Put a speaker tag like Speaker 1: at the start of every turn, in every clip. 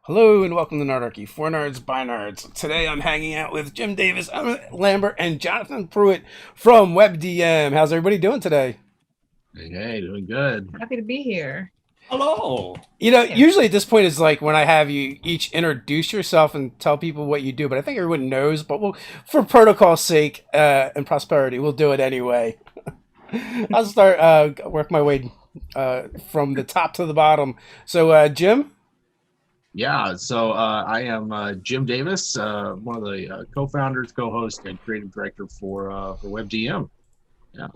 Speaker 1: Hello and welcome to Nerdarchy, for nerds by nerds. Today I'm hanging out with Jim Davis, Emma Lambert, and Jonathan Pruitt from WebDM. How's everybody doing today?
Speaker 2: Hey, doing good.
Speaker 3: Happy to be here.
Speaker 4: Hello.
Speaker 3: Yeah.
Speaker 1: Usually at this point is like when I have you each introduce yourself and tell people what you do, but I think everyone knows, but for protocol's sake and prosperity, we'll do it anyway. I'll start, work my way from the top to the bottom. So, Jim?
Speaker 2: Yeah, so I am Jim Davis, one of the co-founders, co-host, and creative director for WebDM. Yeah.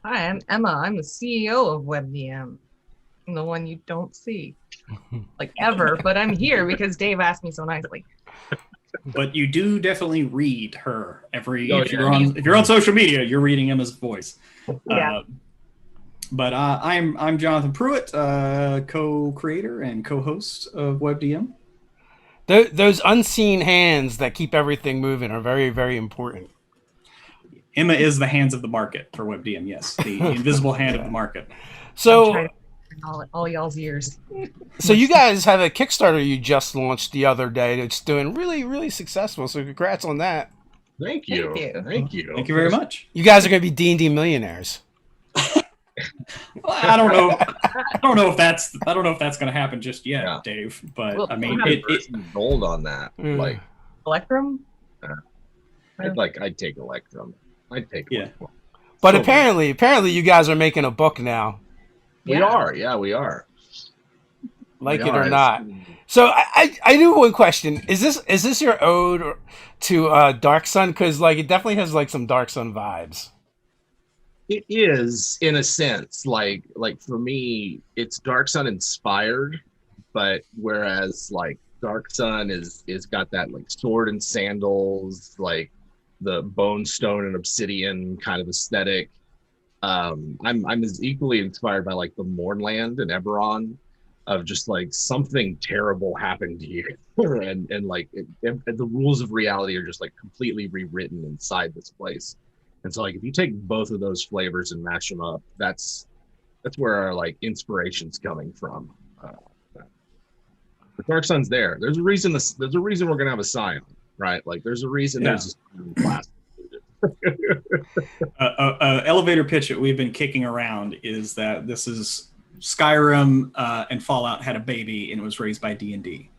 Speaker 3: Hi, I'm Emma. I'm the CEO of WebDM. I'm the one you don't see, like ever, but I'm here because Dave asked me so nicely.
Speaker 4: But you do definitely read her every.
Speaker 2: Oh,
Speaker 4: if you're on social media, you're reading Emma's voice.
Speaker 3: Yeah.
Speaker 4: But I'm Jonathan Pruitt, co-creator and co-host of WebDM.
Speaker 1: Those unseen hands that keep everything moving are very, very important.
Speaker 4: Emma is the hands of the market for WebDM. Yes, the invisible hand of the market.
Speaker 1: So,
Speaker 3: all y'all's ears.
Speaker 1: so you guys have a Kickstarter you just launched the other day that's doing really, really successful. So congrats on that.
Speaker 2: Thank you.
Speaker 3: Thank you.
Speaker 2: Thank you.
Speaker 4: Thank you very much.
Speaker 1: You guys are going to be D&D millionaires.
Speaker 4: Well, I don't know. I don't know if that's going to happen just yet,
Speaker 2: Yeah.
Speaker 4: Dave. But
Speaker 3: Well,
Speaker 4: I mean,
Speaker 3: we'll have
Speaker 4: it
Speaker 2: Gold on that.
Speaker 1: Mm.
Speaker 2: Like,
Speaker 3: Electrum?
Speaker 2: I'd take Electrum. I'd take
Speaker 4: Yeah.
Speaker 2: Electrum.
Speaker 1: But
Speaker 2: So
Speaker 1: apparently you guys are making a book now,
Speaker 2: we
Speaker 3: Yeah.
Speaker 2: are. Yeah, we are.
Speaker 1: like
Speaker 2: We
Speaker 1: it
Speaker 2: are.
Speaker 1: or not. So I do one question: Is this your ode to Dark Sun? Because like it definitely has like some Dark Sun vibes.
Speaker 2: It is in a sense like for me, it's Dark Sun inspired, but whereas like Dark Sun is got that like sword and sandals, like the bone stone and obsidian kind of aesthetic. I'm as equally inspired by like the Mournland and Eberron, of just like something terrible happened to you, and like the rules of reality are just like completely rewritten inside this place. And so like if you take both of those flavors and mash them up, that's where our like inspiration's coming from. The Dark Sun's there. There's a reason we're gonna have a Scion, right? Like there's a reason there's a class.
Speaker 4: Elevator pitch that we've been kicking around is that this is Skyrim and Fallout had a baby and it was raised by D&D.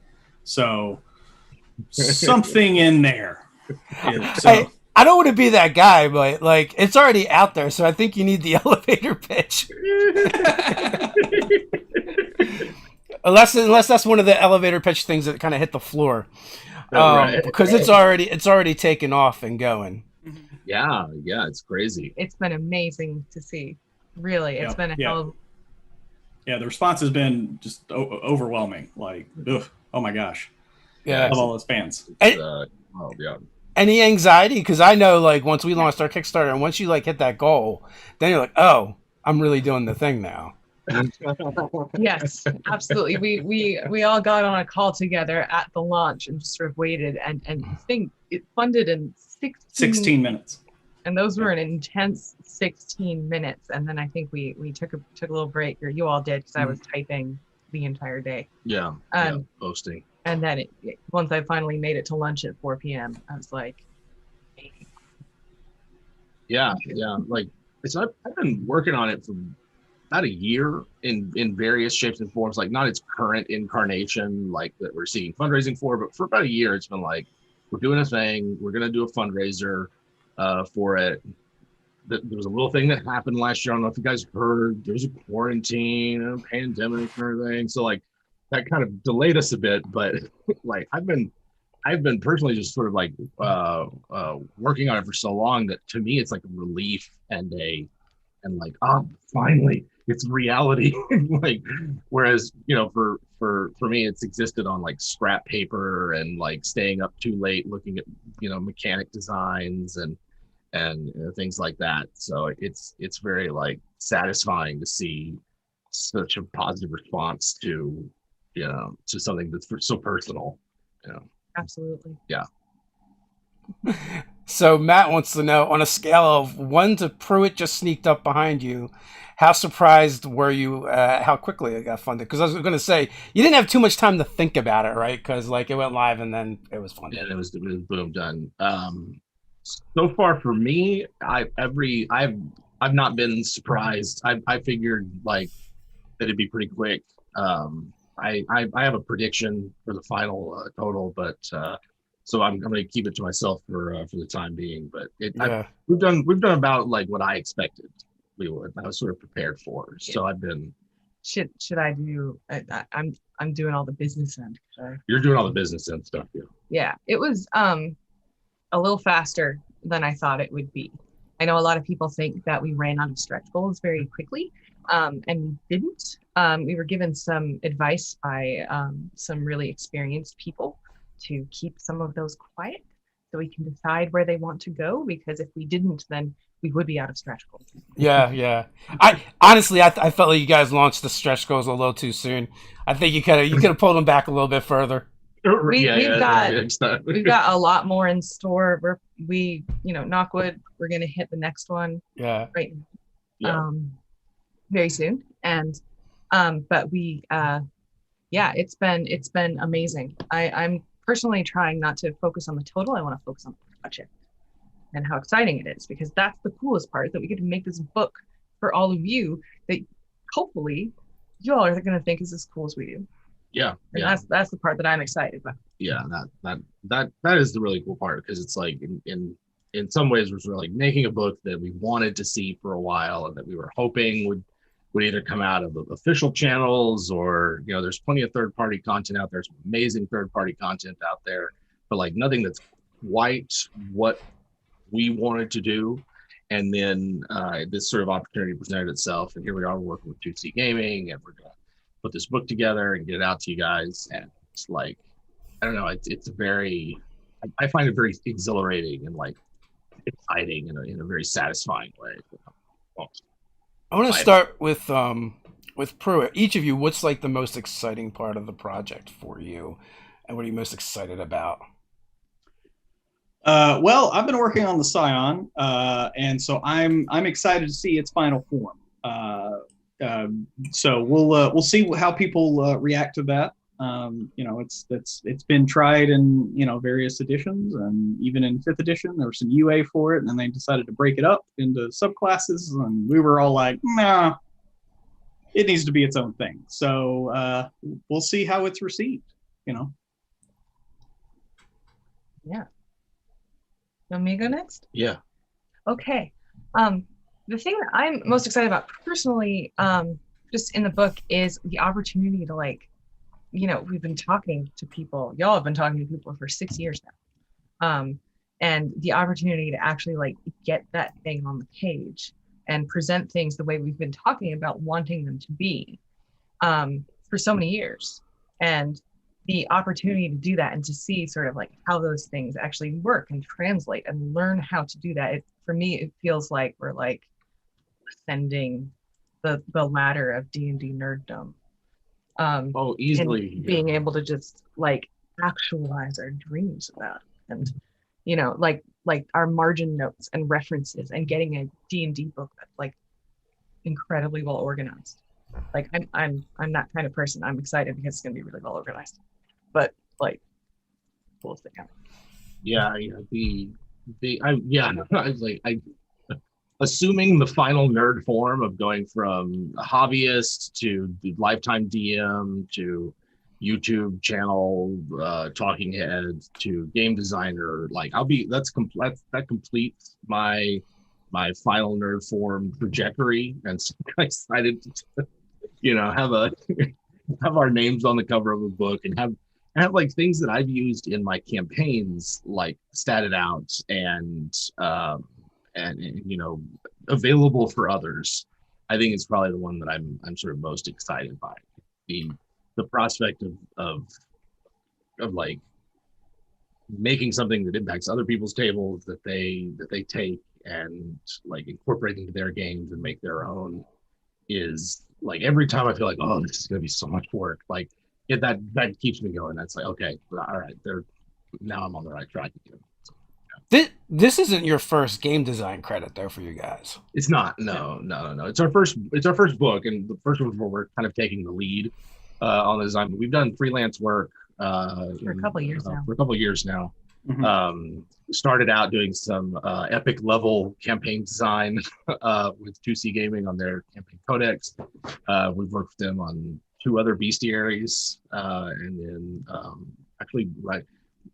Speaker 4: So something in there.
Speaker 1: I don't want to be that guy, but like it's already out there, so I think you need the elevator pitch. Unless that's one of the elevator pitch things that kind of hit the floor, because it's already taken off and going.
Speaker 2: Yeah, it's crazy.
Speaker 3: It's been amazing to see. Really, it's been a hell of.
Speaker 4: Yeah, the response has been just overwhelming. Like, ugh, oh my gosh.
Speaker 1: Yeah.
Speaker 4: Of all those fans.
Speaker 2: Oh yeah.
Speaker 1: Any anxiety? Because I know, like, once we launched our Kickstarter, and once you like hit that goal, then you're like, oh, I'm really doing the thing now.
Speaker 3: Yes, absolutely. We all got on a call together at the launch and just sort of waited, and the thing, it funded in
Speaker 4: 16 minutes.
Speaker 3: And those were an intense 16 minutes. And then I think we took a little break, or you all did, because I was typing the entire day.
Speaker 2: Yeah, posting.
Speaker 3: And then once I finally made it to lunch at 4 p.m., I was like,
Speaker 2: Yeah. Like, so I've been working on it for about a year in various shapes and forms. Like, not its current incarnation, like that we're seeing fundraising for, but for about a year, it's been like, we're doing a thing. We're gonna do a fundraiser for it. There was a little thing that happened last year. I don't know if you guys heard. There was a quarantine and a pandemic and everything. So like that kind of delayed us a bit. But like I've been personally just sort of like working on it for so long that to me it's like a relief and like, oh, finally it's reality. Like, whereas for me it's existed on like scrap paper and like staying up too late looking at mechanic designs and things like that. So it's very like satisfying to see such a positive response to to something that's so personal.
Speaker 3: absolutely.
Speaker 2: Yeah.
Speaker 1: So Matt wants to know, on a scale of 1 to Pruitt just sneaked up behind you, how surprised were you how quickly it got funded? Because I was going to say, you didn't have too much time to think about it, right? Because like it went live and then it was funded.
Speaker 2: And it was boom done. So far for me, I've not been surprised. I figured like that it'd be pretty quick. I have a prediction for the final total, but so I'm going to keep it to myself for the time being. But
Speaker 1: Yeah.
Speaker 2: we've done about like what I expected we would. I was sort of prepared for. So I've been.
Speaker 3: Should I do? I'm doing all the business end.
Speaker 2: You're doing all the business and stuff, yeah.
Speaker 3: Yeah, it was a little faster than I thought it would be. I know a lot of people think that we ran out of stretch goals very quickly, and we didn't. We were given some advice by some really experienced people to keep some of those quiet so we can decide where they want to go, because if we didn't, then we would be out of stretch goals.
Speaker 1: Yeah. I honestly, I felt like you guys launched the stretch goals a little too soon. I think you could have pulled them back a little bit further.
Speaker 3: We've got a lot more in store. We knock wood, we're gonna hit the next one.
Speaker 1: Yeah.
Speaker 3: Right. Very soon. And but we it's been amazing. I'm personally trying not to focus on the total. I want to focus on the project and how exciting it is, because that's the coolest part, that we get to make this book for all of you that hopefully you all are going to think is as cool as we do.
Speaker 2: Yeah.
Speaker 3: And that's the part that I'm excited about.
Speaker 2: Yeah, that is the really cool part, because it's like in some ways we're sort of like making a book that we wanted to see for a while and that we were hoping would either come out of official channels, or there's plenty of third-party content out there. There's amazing third-party content out there, but like nothing that's quite what we wanted to do. And then this sort of opportunity presented itself, and here we are working with 2C Gaming, and we're gonna put this book together and get it out to you guys. And it's like, I don't know, it's very, I find it very exhilarating and like exciting in a very satisfying way.
Speaker 1: I want to start with Pruitt. Each of you, what's like the most exciting part of the project for you, and what are you most excited about?
Speaker 4: Well, I've been working on the Scion, and so I'm excited to see its final form. So we'll see how people react to that. It's been tried in various editions, and even in 5th edition there was some UA for it, and then they decided to break it up into subclasses, and we were all like, nah, it needs to be its own thing. So we'll see how it's received.
Speaker 3: Yeah. Want me to go next?
Speaker 2: Yeah.
Speaker 3: Okay. The thing that I'm most excited about personally, just in the book, is the opportunity to we've been talking to people. Y'all have been talking to people for 6 years now, and the opportunity to actually get that thing on the page and present things the way we've been talking about wanting them to be for so many years, and the opportunity to do that and to see sort of how those things actually work and translate and learn how to do that. For me, it feels like we're ascending the ladder of D&D nerddom.
Speaker 2: Easily.
Speaker 3: Being able to just actualize our dreams about it. And our margin notes and references, and getting a D&D book that's incredibly well organized. I'm that kind of person. I'm excited because it's going to be really well organized, but cool thing.
Speaker 2: Assuming the final nerd form of going from a hobbyist to the lifetime DM to YouTube channel talking head to game designer, that completes my final nerd form trajectory, and so I'm excited to have our names on the cover of a book, and have things that I've used in my campaigns statted out and available for others. I think it's probably the one that I'm sort of most excited by. The prospect of making something that impacts other people's tables, that they take and incorporate into their games and make their own, is every time I feel oh, this is gonna be so much work, that keeps me going. That's okay, all right, now I'm on the right track again.
Speaker 1: This isn't your first game design credit though for you guys.
Speaker 2: It's not. No. It's our first book, and the first one where we're kind of taking the lead on the design. But we've done freelance work
Speaker 3: For a couple years now.
Speaker 2: For a couple years now.
Speaker 4: Mhm.
Speaker 2: Started out doing some epic level campaign design with 2C Gaming on their campaign codex. We've worked with them on 2 other bestiaries, and then actually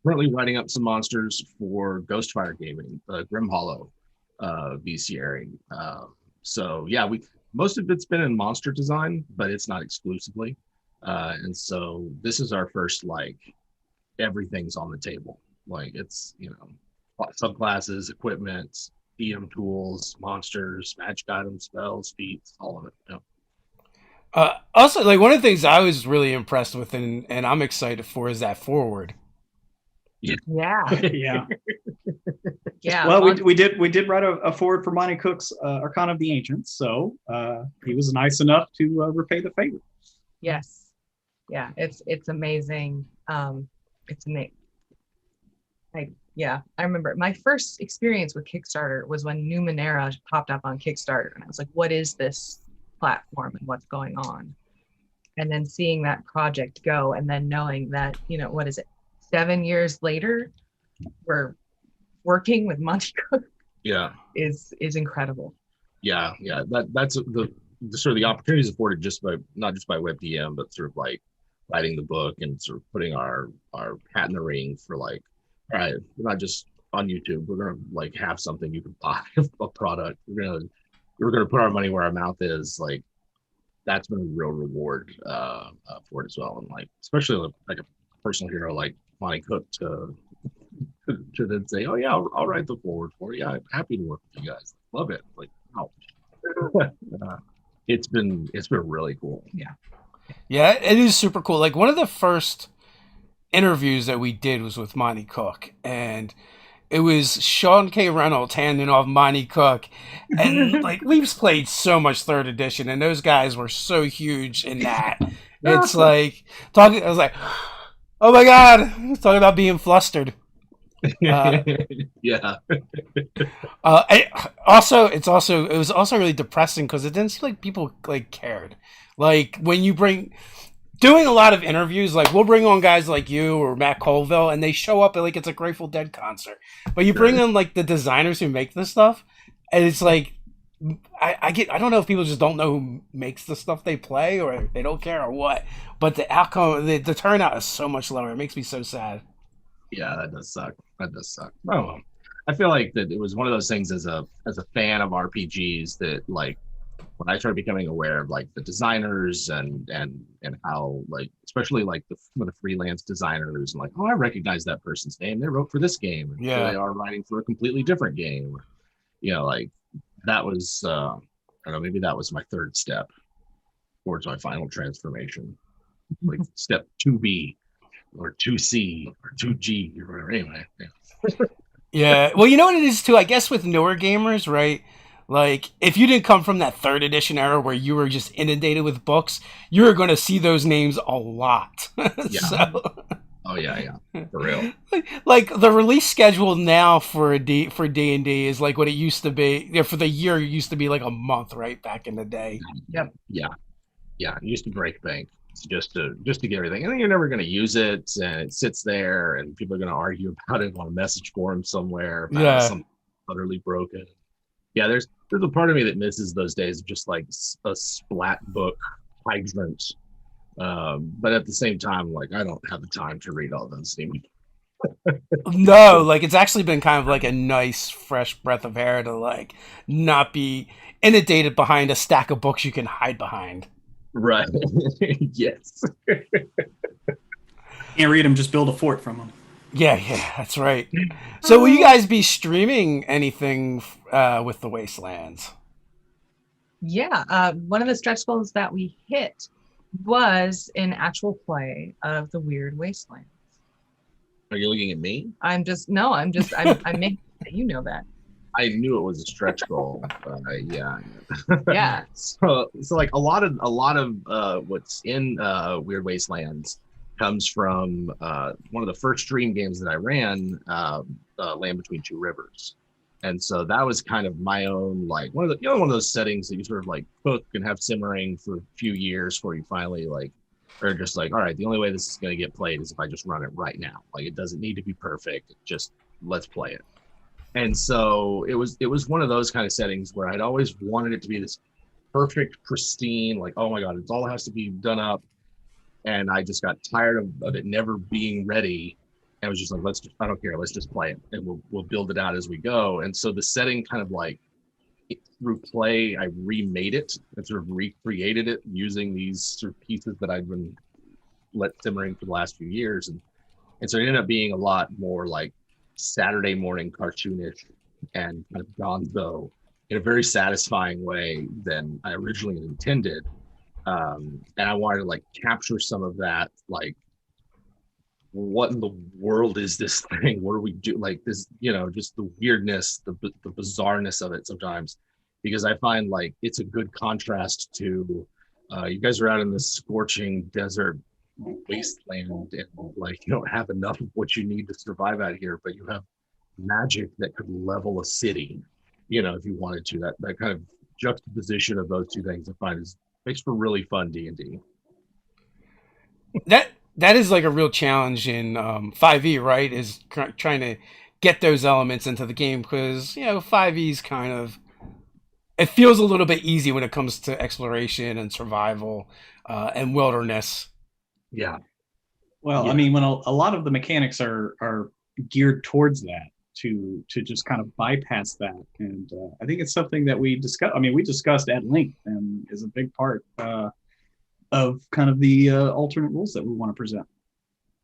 Speaker 2: currently writing up some monsters for Ghostfire Gaming, the Grim Hollow bestiary. So yeah, most of it's been in monster design, but it's not exclusively. And so this is our first like everything's on the table. Like it's subclasses, equipment, EM tools, monsters, magic items, spells, feats, all of it.
Speaker 1: Also, like one of the things I was really impressed with, and I'm excited for, is that forward.
Speaker 3: Yeah.
Speaker 4: Yeah.
Speaker 3: Yeah.
Speaker 4: Well, we did write a forward for Monty Cook's Arcana of the Ancients, so he was nice enough to repay the favor.
Speaker 3: Yes. Yeah. It's amazing. It's amazing. I remember my first experience with Kickstarter was when Numenera popped up on Kickstarter, and I was like, what is this platform and what's going on? And then seeing that project go, and then knowing that, what is it, 7 years later, we're working with Monty Cook.
Speaker 2: Yeah.
Speaker 3: Is incredible.
Speaker 2: Yeah. That's the sort of the opportunities afforded not just by WebDM, but sort of like writing the book and sort of putting our hat in the ring for like, all right, we're not just on YouTube. We're gonna like have something you can buy, a product. We're gonna put our money where our mouth is. Like that's been a real reward for it as well. And like especially like a personal hero like Monty Cook to then say, oh yeah, I'll write the forward for you. I'm happy to work with you guys. Love it. Like wow. It's been really cool.
Speaker 1: Yeah, it is super cool. Like one of the first interviews that we did was with Monty Cook, and it was Sean K. Reynolds handing off Monty Cook, and like we've played so much 3rd edition, and those guys were so huge in that. It's like talking. I was like, oh my god, talking about being flustered.
Speaker 2: Yeah.
Speaker 1: It was also really depressing because it didn't seem like people like cared. Like when you doing a lot of interviews, like we'll bring on guys like you or Matt Colville, and they show up at like it's a Grateful Dead concert. But you bring in like the designers who make this stuff, and it's like I don't know if people just don't know who makes the stuff they play, or they don't care, or what. But the outcome, the turnout is so much lower. It makes me so sad.
Speaker 2: Yeah, that does suck. Oh, I feel like that it was one of those things as a fan of RPGs that like when I started becoming aware of like the designers and how like especially like some of the freelance designers and like, oh, I recognize that person's name. They wrote for this game. And
Speaker 1: Yeah.
Speaker 2: they are writing for a completely different game. Like that was I don't know, maybe that was my 3rd step towards my final transformation. Like step 2B or 2C or 2G or whatever. Anyway. Yeah.
Speaker 1: Yeah. Well, you know what it is too? I guess with newer gamers, right? Like, if you didn't come from that 3rd edition era where you were just inundated with books, you're going to see those names a lot.
Speaker 2: Yeah.
Speaker 1: So,
Speaker 2: Oh yeah, for real.
Speaker 1: like the release schedule now for D&D is like what it used to be. For the year, it used to be like a month, right? Back in the day.
Speaker 3: Yep.
Speaker 2: Yeah. It used to break bank just to get everything, and then you're never going to use it, and it sits there, and people are going to argue about it on a message forum somewhere. About something utterly broken. Yeah, there's a part of me that misses those days of just like a splat book hydrant. But at the same time, like I don't have the time to read all those things.
Speaker 1: No, like it's actually been kind of like a nice fresh breath of air to like not be inundated behind a stack of books you can hide behind.
Speaker 2: Right. Yes.
Speaker 4: Can't read them, just build a fort from them.
Speaker 1: Yeah, that's right. So will you guys be streaming anything with the Wastelands?
Speaker 3: Yeah. One of the stretch goals that we hit was an actual play of the Weird Wasteland.
Speaker 2: Are you looking at me?
Speaker 3: I'm making you know that.
Speaker 2: I knew it was a stretch goal. Yeah.
Speaker 3: Yeah.
Speaker 2: So like a lot of what's in Weird Wastelands comes from one of the first Dream games that I ran, Land Between Two Rivers. And so that was kind of my own, like, one of the, you know, one of those settings that you sort of like both can have simmering for a few years before you finally like, or just like, all right, the only way this is going to get played is if I just run it right now. Like, it doesn't need to be perfect. Just let's play it. And so it was one of those kind of settings where I'd always wanted it to be this perfect, pristine, like, oh my God, it all has to be done up. And I just got tired of it never being ready. And I was just like, I don't care, let's just play it, and we'll build it out as we go. And so the setting kind of like, through play, I remade it and sort of recreated it using these sort of pieces that I'd been let simmering for the last few years. And so it ended up being a lot more like Saturday morning cartoonish and kind of gonzo in a very satisfying way than I originally intended. And I wanted to like capture some of that, like, what in the world is this thing? What do we do? Like this, you know, just the weirdness, the bizarreness of it sometimes, because I find like it's a good contrast to you guys are out in this scorching desert wasteland, and like you don't have enough of what you need to survive out here, but you have magic that could level a city, you know, if you wanted to. That kind of juxtaposition of those two things I find makes for really fun D&D.
Speaker 1: That is like a real challenge in 5e, right? Is trying to get those elements into the game, because, you know, 5e's kind of, it feels a little bit easy when it comes to exploration and survival and wilderness.
Speaker 2: Yeah.
Speaker 4: Well,
Speaker 2: Yeah.
Speaker 4: I mean, when a lot of the mechanics are geared towards that, to just kind of bypass that, and I think it's something that we discussed at length, and is a big part of kind of the alternate rules that we want to present.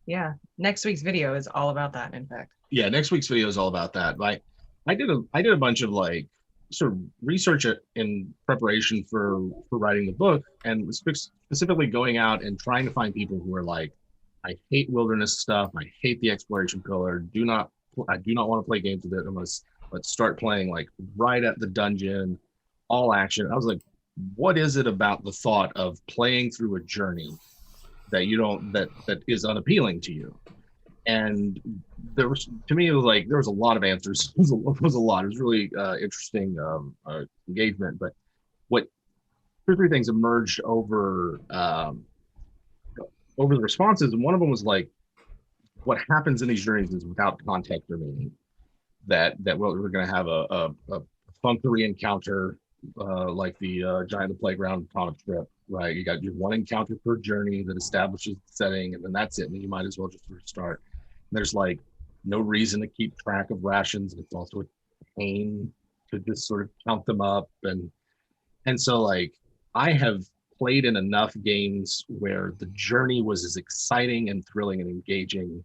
Speaker 3: Yeah, next week's video is all about that, in fact.
Speaker 2: Yeah, next week's video is all about that. Like, I did a bunch of like sort of research in preparation for writing the book, and specifically going out and trying to find people who are like, I hate wilderness stuff, I hate the exploration pillar, I do not want to play games with it unless let's start playing like right at the dungeon, all action. I was like, what is it about the thought of playing through a journey that you don't that is unappealing to you? And there was, to me, it was like there was a lot of answers. It was a lot. It was really interesting engagement. But what 2 or 3 things emerged over the responses, and one of them was like, what happens in these journeys is without context or meaning. That we're going to have a funkery encounter, like the Giant of the Playground comic strip, right? You got your one encounter per journey that establishes the setting, and then that's it. And then you might as well just restart. And there's like no reason to keep track of rations. It's also a pain to just sort of count them up. And so like I have played in enough games where the journey was as exciting and thrilling and engaging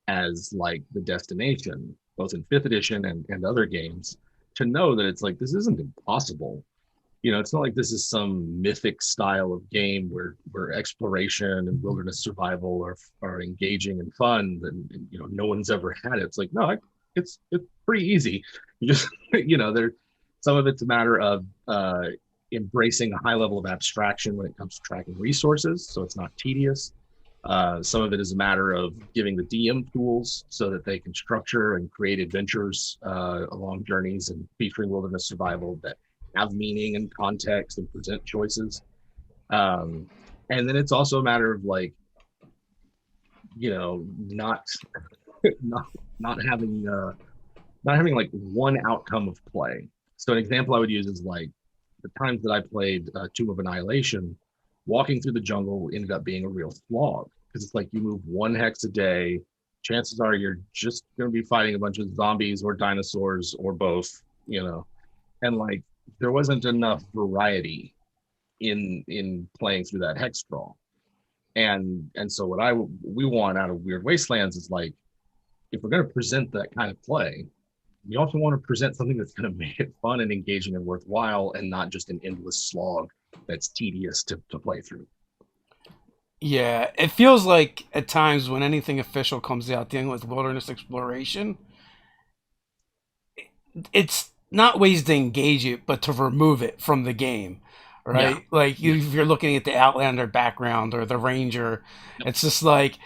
Speaker 2: as like the destination, both in 5th edition and other games, to know that it's like, this isn't impossible. You know, it's not like this is some mythic style of game where exploration and wilderness survival are engaging and fun, and you know, no one's ever had it. It's like, no, it's pretty easy. You just, you know, some of it's a matter of embracing a high level of abstraction when it comes to tracking resources, so it's not tedious. Some of it is a matter of giving the DM tools so that they can structure and create adventures along journeys and featuring wilderness survival that have meaning and context and present choices. And then it's also a matter of like, you know, not having like one outcome of play. So an example I would use is like the times that I played Tomb of Annihilation, walking through the jungle ended up being a real slog, because it's like you move 1 hex a day. Chances are you're just going to be fighting a bunch of zombies or dinosaurs or both, you know, and like there wasn't enough variety in playing through that hex crawl. And so what we want out of Weird Wastelands is like, if we're going to present that kind of play, we also want to present something that's going to make it fun and engaging and worthwhile, and not just an endless slog that's tedious to play through.
Speaker 1: Yeah, it feels like at times when anything official comes out dealing with wilderness exploration, it's not ways to engage it, but to remove it from the game. right?
Speaker 2: Yeah.
Speaker 1: Like if you're looking at the Outlander background or the Ranger, it's just like,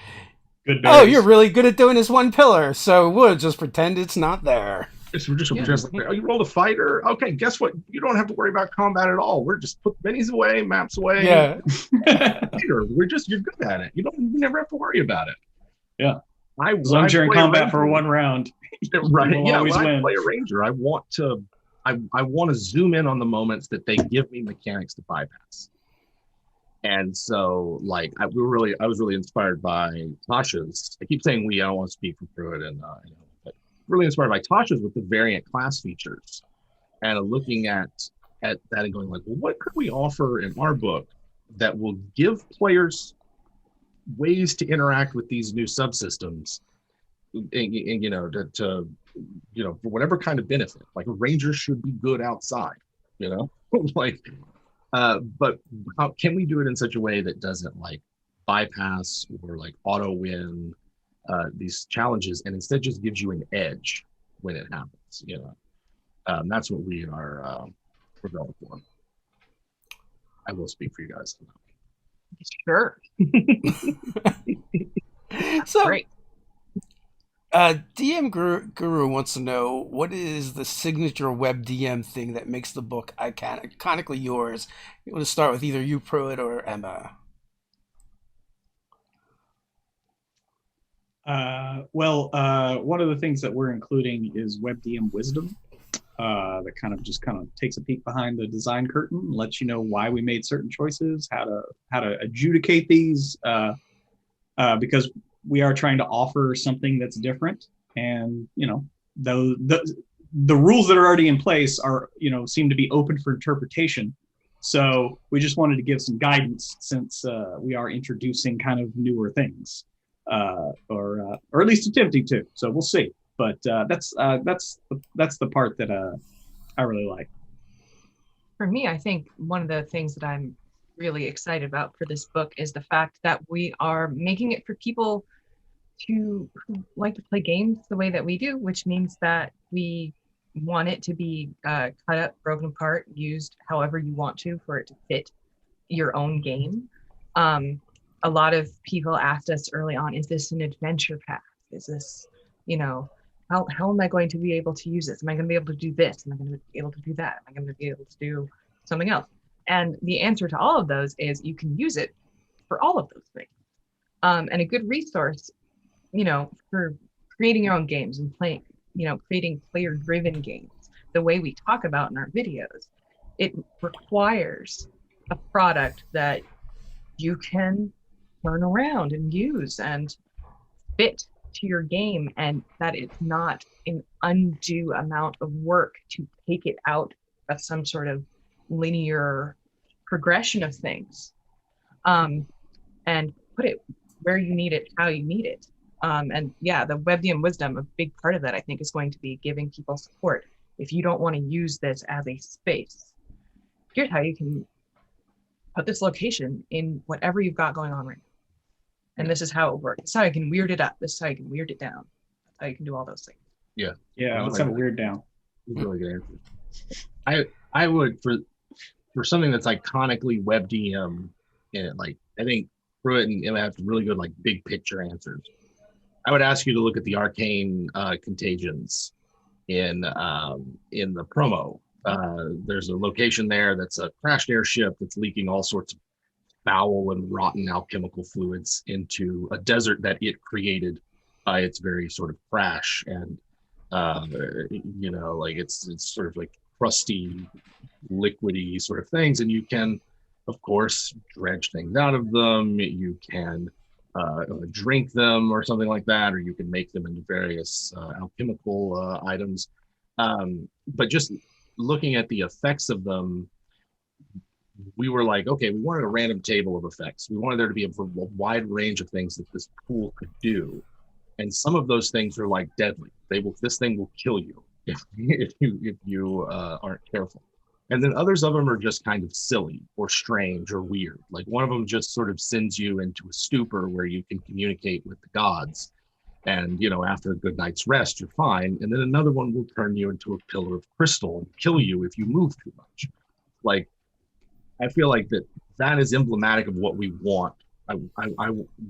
Speaker 4: Good
Speaker 1: oh, you're
Speaker 4: berries.
Speaker 1: really good at doing this one pillar, so we'll just pretend it's not there.
Speaker 2: It's just,
Speaker 3: Yeah.
Speaker 2: just like, oh, you rolled a fighter. Okay, guess what? You don't have to worry about combat at all. We're just put minis away, maps away.
Speaker 1: Yeah,
Speaker 2: Fighter. You're good at it. You never have to worry about it.
Speaker 4: Yeah.
Speaker 2: I
Speaker 4: As long as you're in
Speaker 2: play a
Speaker 4: combat for
Speaker 2: ranger-
Speaker 4: one round,
Speaker 2: right?
Speaker 4: will
Speaker 2: Yeah,
Speaker 4: always
Speaker 2: when I
Speaker 4: win.
Speaker 2: play a ranger, I want to zoom in on the moments that they give me mechanics to bypass. And so, like, I was really inspired by Tasha's. I keep saying we. I don't want to speak for Pruitt, and but really inspired by Tasha's with the variant class features, and looking at that and going like, well, what could we offer in our book that will give players ways to interact with these new subsystems, and to for whatever kind of benefit. Like a ranger should be good outside, like. But how can we do it in such a way that doesn't like bypass or like auto win these challenges, and instead just gives you an edge when it happens? That's what we're going for. I will speak for you guys.
Speaker 3: Sure.
Speaker 1: so
Speaker 3: Great.
Speaker 1: DM Guru wants to know, what is the signature web DM thing that makes the book iconically yours? You want to start with either you, Pruitt, or Emma?
Speaker 4: One of the things that we're including is WebDM wisdom. That kind of takes a peek behind the design curtain, lets you know why we made certain choices, how to adjudicate these, because we are trying to offer something that's different, and the rules that are already in place are seem to be open for interpretation. So we just wanted to give some guidance, since we are introducing kind of newer things, or at least attempting to. So we'll see. But that's the part that I really like.
Speaker 3: For me, I think one of the things that I'm really excited about for this book is the fact that we are making it for people who like to play games the way that we do, which means that we want it to be cut up, broken apart, used however you want to for it to fit your own game. A lot of people asked us early on, is this an adventure path? Is this, how am I going to be able to use this? Am I going to be able to do this? Am I going to be able to do that? Am I going to be able to do something else? And the answer to all of those is you can use it for all of those things. And a good resource, for creating your own games and playing, creating player-driven games, the way we talk about in our videos, it requires a product that you can turn around and use and fit to your game, and that it's not an undue amount of work to take it out of some sort of linear progression of things, and put it where you need it, how you need it. And yeah, the WebDM wisdom, a big part of that, I think, is going to be giving people support. If you don't want to use this as a space, here's how you can put this location in whatever you've got going on right now. And this is how it works. This is how you can weird it up. This is how you can weird it down. That's how you can do all those things.
Speaker 2: Yeah.
Speaker 4: Yeah, let's have a weird down.
Speaker 2: Really good answer. I would, for something that's iconically WebDM, like I think Pruitt and Emma have really good like big picture answers. I would ask you to look at the arcane contagions in the promo. There's a location there that's a crashed airship that's leaking all sorts of foul and rotten alchemical fluids into a desert that it created by its very sort of crash. And like it's sort of like crusty, liquidy sort of things, and you can, of course, dredge things out of them. You can drink them or something like that, or you can make them into various alchemical items. But just looking at the effects of them, we were like, okay, we wanted a random table of effects. We wanted there to be a wide range of things that this pool could do. And some of those things are like deadly. This thing will kill you if you aren't careful. And then others of them are just kind of silly or strange or weird. Like one of them just sort of sends you into a stupor where you can communicate with the gods. And, after a good night's rest, you're fine. And then another one will turn you into a pillar of crystal and kill you if you move too much. Like, I feel like that is emblematic of what we want.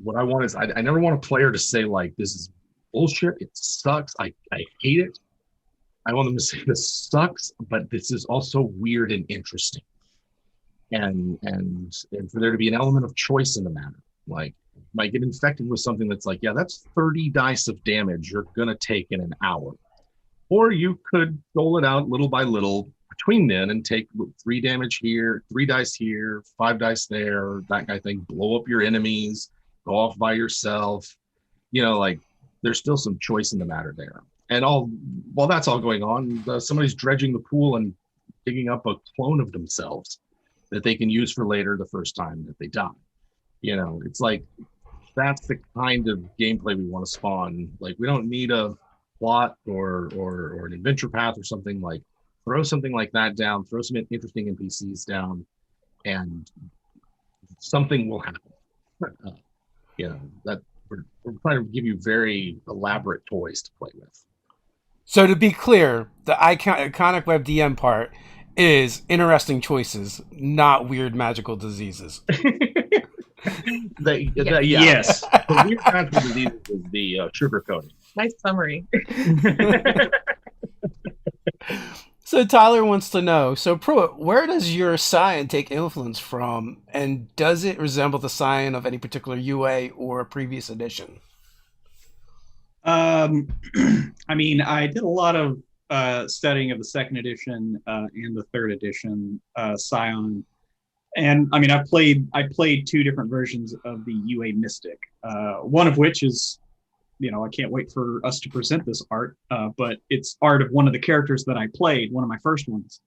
Speaker 2: What I want is I never want a player to say like this is bullshit. It sucks. I hate it. I want them to say this sucks, but this is also weird and interesting. And for there to be an element of choice in the matter. Like, you might get infected with something that's like, yeah, that's 30 dice of damage you're gonna take in an hour. Or you could dole it out little by little between then and take 3 damage here, 3 dice here, 5 dice there, that kind of thing. Blow up your enemies, go off by yourself. Like there's still some choice in the matter there. And while that's all going on, somebody's dredging the pool and digging up a clone of themselves that they can use for later the first time that they die. It's like that's the kind of gameplay we want to spawn. Like we don't need a plot or an adventure path or something. Like throw something like that down, throw some interesting NPCs down, and something will happen. That we're trying to give you very elaborate toys to play with.
Speaker 1: So to be clear, the iconic web DM part is interesting choices, not weird magical diseases.
Speaker 4: Yes.
Speaker 2: The weird magical diseases is the sugar coating.
Speaker 3: Nice summary.
Speaker 1: So Tyler wants to know, so Pruitt, where does your Scion take influence from, and does it resemble the Scion of any particular UA or previous edition?
Speaker 4: I mean, I did a lot of studying of the 2nd edition and the 3rd edition Scion, and I mean, I played 2 different versions of the UA Mystic. One of which is, I can't wait for us to present this art, but it's art of one of the characters that I played, one of my first ones.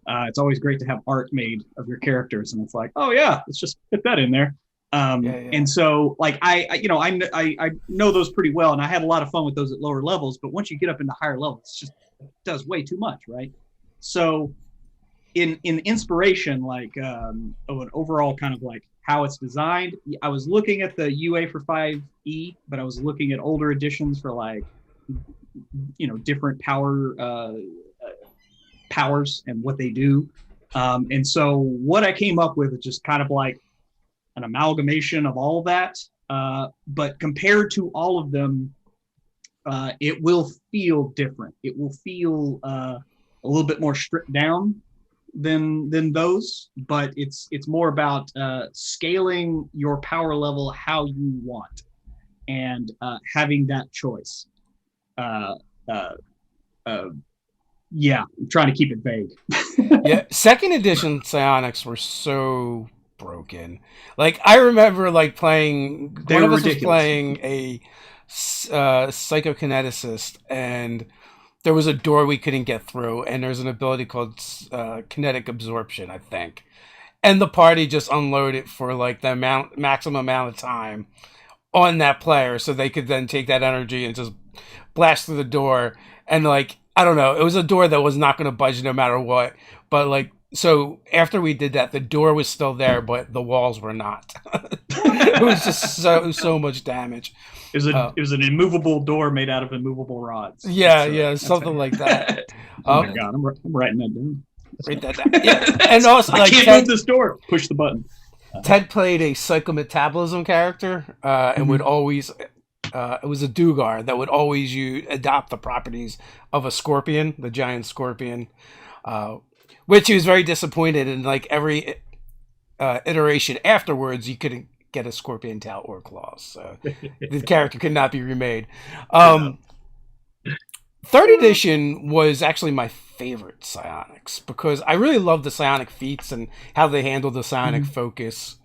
Speaker 4: It's always great to have art made of your characters, and it's like, oh yeah, let's just fit that in there. And so like I know those pretty well, and I had a lot of fun with those at lower levels, but once you get up into higher levels, it does way too much, right? So in inspiration, like of an overall kind of like how it's designed, I was looking at the UA for 5e, but I was looking at older editions for like different powers and what they do. And so what I came up with is just kind of like an amalgamation of all of that, but compared to all of them, it will feel different. It will feel a little bit more stripped down than those, but it's more about scaling your power level how you want and having that choice. Yeah, I'm trying to keep it vague.
Speaker 1: Yeah, 2nd edition psionics were so broken. Like I remember like playing, one of us was playing a psychokineticist, and there was a door we couldn't get through, and there's an ability called kinetic absorption, I think. And the party just unloaded for like the maximum amount of time on that player, so they could then take that energy and just blast through the door. And like, I don't know, it was a door that was not going to budge no matter what. But like, so after we did that, the door was still there, but the walls were not. It was just so much damage.
Speaker 4: It was an immovable door made out of immovable rods.
Speaker 1: Yeah, something like that.
Speaker 4: Oh my god, I'm writing that down.
Speaker 1: Write that down. Yeah. And also,
Speaker 4: I can't move this door. Push the button.
Speaker 1: Ted played a psychometabolism character, and would always. It was a Dugar that would always adopt the properties of a scorpion, the giant scorpion, which he was very disappointed in. Like every iteration afterwards, you couldn't get a scorpion tail or claws, so the character could not be remade. 3rd edition was actually my favorite psionics because I really loved the psionic feats and how they handled the psionic focus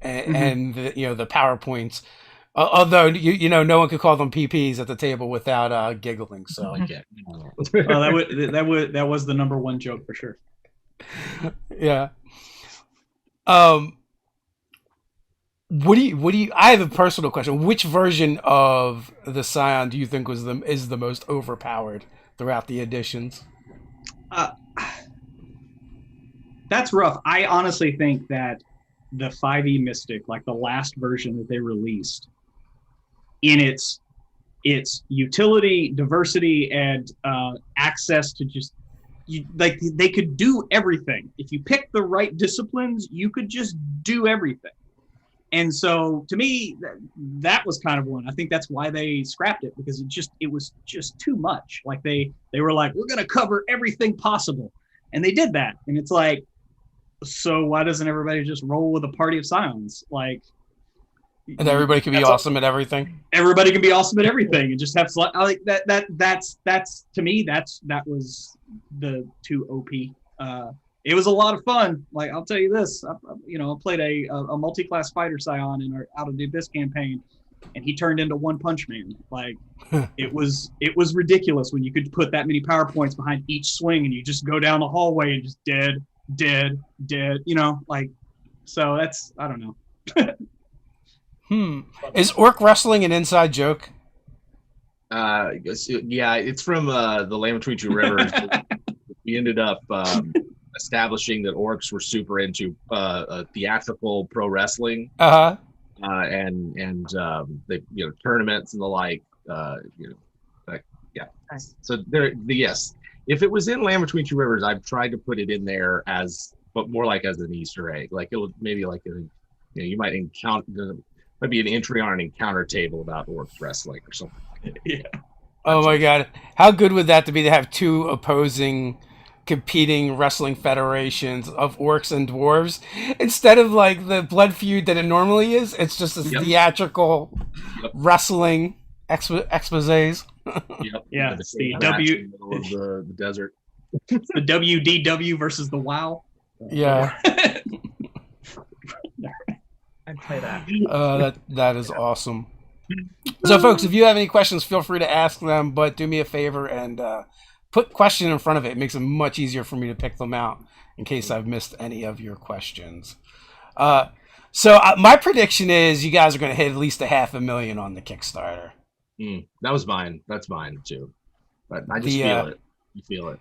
Speaker 1: and the PowerPoints. Although no one could call them PPs at the table without giggling. So
Speaker 4: that was the number one joke for sure.
Speaker 1: Yeah. What do you? I have a personal question. Which version of the Scion do you think is the most overpowered throughout the editions?
Speaker 4: That's rough. I honestly think that the 5e Mystic, like the last version that they released, in its utility, diversity, and access to just they could do everything. If you pick the right disciplines, you could just do everything. And so to me, that was kind of one. I think that's why they scrapped it, because it was just too much. Like they were like, we're going to cover everything possible. And they did that. And it's like, so why doesn't everybody just roll with a party of scions? Like,
Speaker 1: and everybody can be awesome at everything.
Speaker 4: Everybody can be awesome at everything and just have like that's to me, that was the too OP. It was a lot of fun. Like, I'll tell you this, I played a multi-class fighter scion in our Out of the Abyss campaign, and he turned into One Punch Man. Like, it was ridiculous when you could put that many power points behind each swing, and you just go down the hallway and just dead. Like, so that's, I don't know.
Speaker 1: Is orc wrestling an inside joke?
Speaker 2: Yeah, it's from the Land Between Two Rivers. We ended up establishing that orcs were super into theatrical pro wrestling, and they, tournaments and the like. Yeah. So yes, if it was in Land Between Two Rivers, I've tried to put it in there but more like as an Easter egg. Like, it would maybe like you might encounter. Might be an entry on an encounter table about orcs wrestling or something.
Speaker 4: Yeah.
Speaker 1: Oh my god, how good would that be to have two opposing, competing wrestling federations of orcs and dwarves instead of like the blood feud that it normally is? It's just a theatrical wrestling exposés.
Speaker 2: Yep.
Speaker 4: Yeah. It's the
Speaker 2: in the middle of the desert.
Speaker 4: It's the WDW versus the WoW.
Speaker 1: Yeah.
Speaker 3: I'd play that.
Speaker 1: That is awesome. So, folks, if you have any questions, feel free to ask them. But do me a favor and put question in front of it. It makes it much easier for me to pick them out in case I've missed any of your questions. So my prediction is you guys are going to hit at least $500,000 on the Kickstarter.
Speaker 2: That was mine. That's mine too. But I just feel it. You feel it.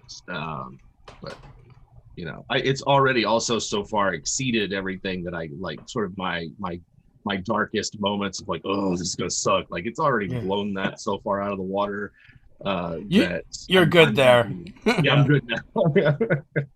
Speaker 2: But it's already also so far exceeded everything that I like. Sort of my darkest moments of like, oh, this is gonna suck. Like, it's already blown that so far out of the water.
Speaker 1: You're good there.
Speaker 2: Yeah, I'm good now.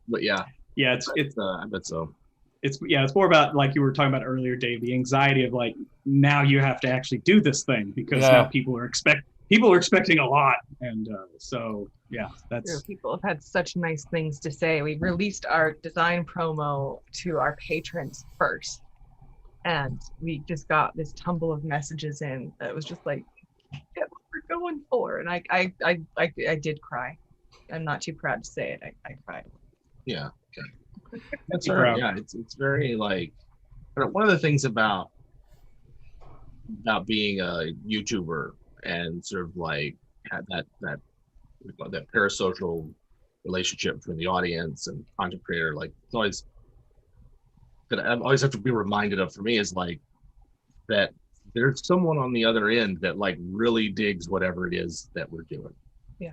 Speaker 2: But yeah,
Speaker 4: it's
Speaker 2: I bet so.
Speaker 4: It's more about, like you were talking about earlier, Dave, the anxiety of like, now you have to actually do this thing because now people are expecting a lot, and so yeah, that's.
Speaker 3: People have had such nice things to say. We released our design promo to our patrons first, and we just got this tumble of messages in that was just like, get what we're going for, and I did cry. I'm not too proud to say it. I cried.
Speaker 2: Yeah. Okay. That's right. Yeah, it's very like, one of the things about being a YouTuber and sort of like had that parasocial relationship between the audience and content creator, like, it's always that I always have to be reminded of, for me, is like that there's someone on the other end that like really digs whatever it is that we're doing.
Speaker 3: Yeah.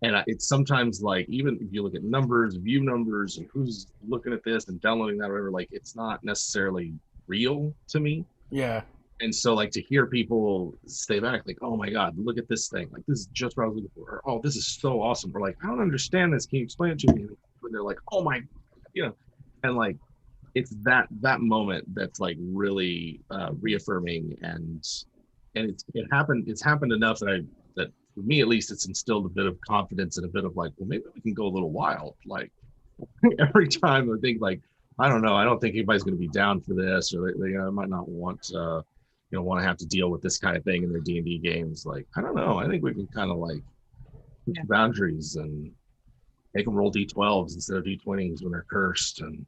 Speaker 2: And it's sometimes like, even if you look at view numbers, and who's looking at this and downloading that or whatever, like, it's not necessarily real to me.
Speaker 1: Yeah.
Speaker 2: And so, like, to hear people stay back, like, oh my God, look at this thing. Like, this is just what I was looking for. Or, oh, this is so awesome. Or like, I don't understand this. Can you explain it to me? When they're like, oh my, and like, it's that moment that's like really reaffirming, and it's happened enough that for me at least, it's instilled a bit of confidence and a bit of like, well, maybe we can go a little wild. Like, every time I think like, I don't know, I don't think anybody's going to be down for this, or they might not want want to have to deal with this kind of thing in their D&D games. Like, I don't know, I think we can kind of like push boundaries and make them roll D12s instead of D20s when they're cursed, and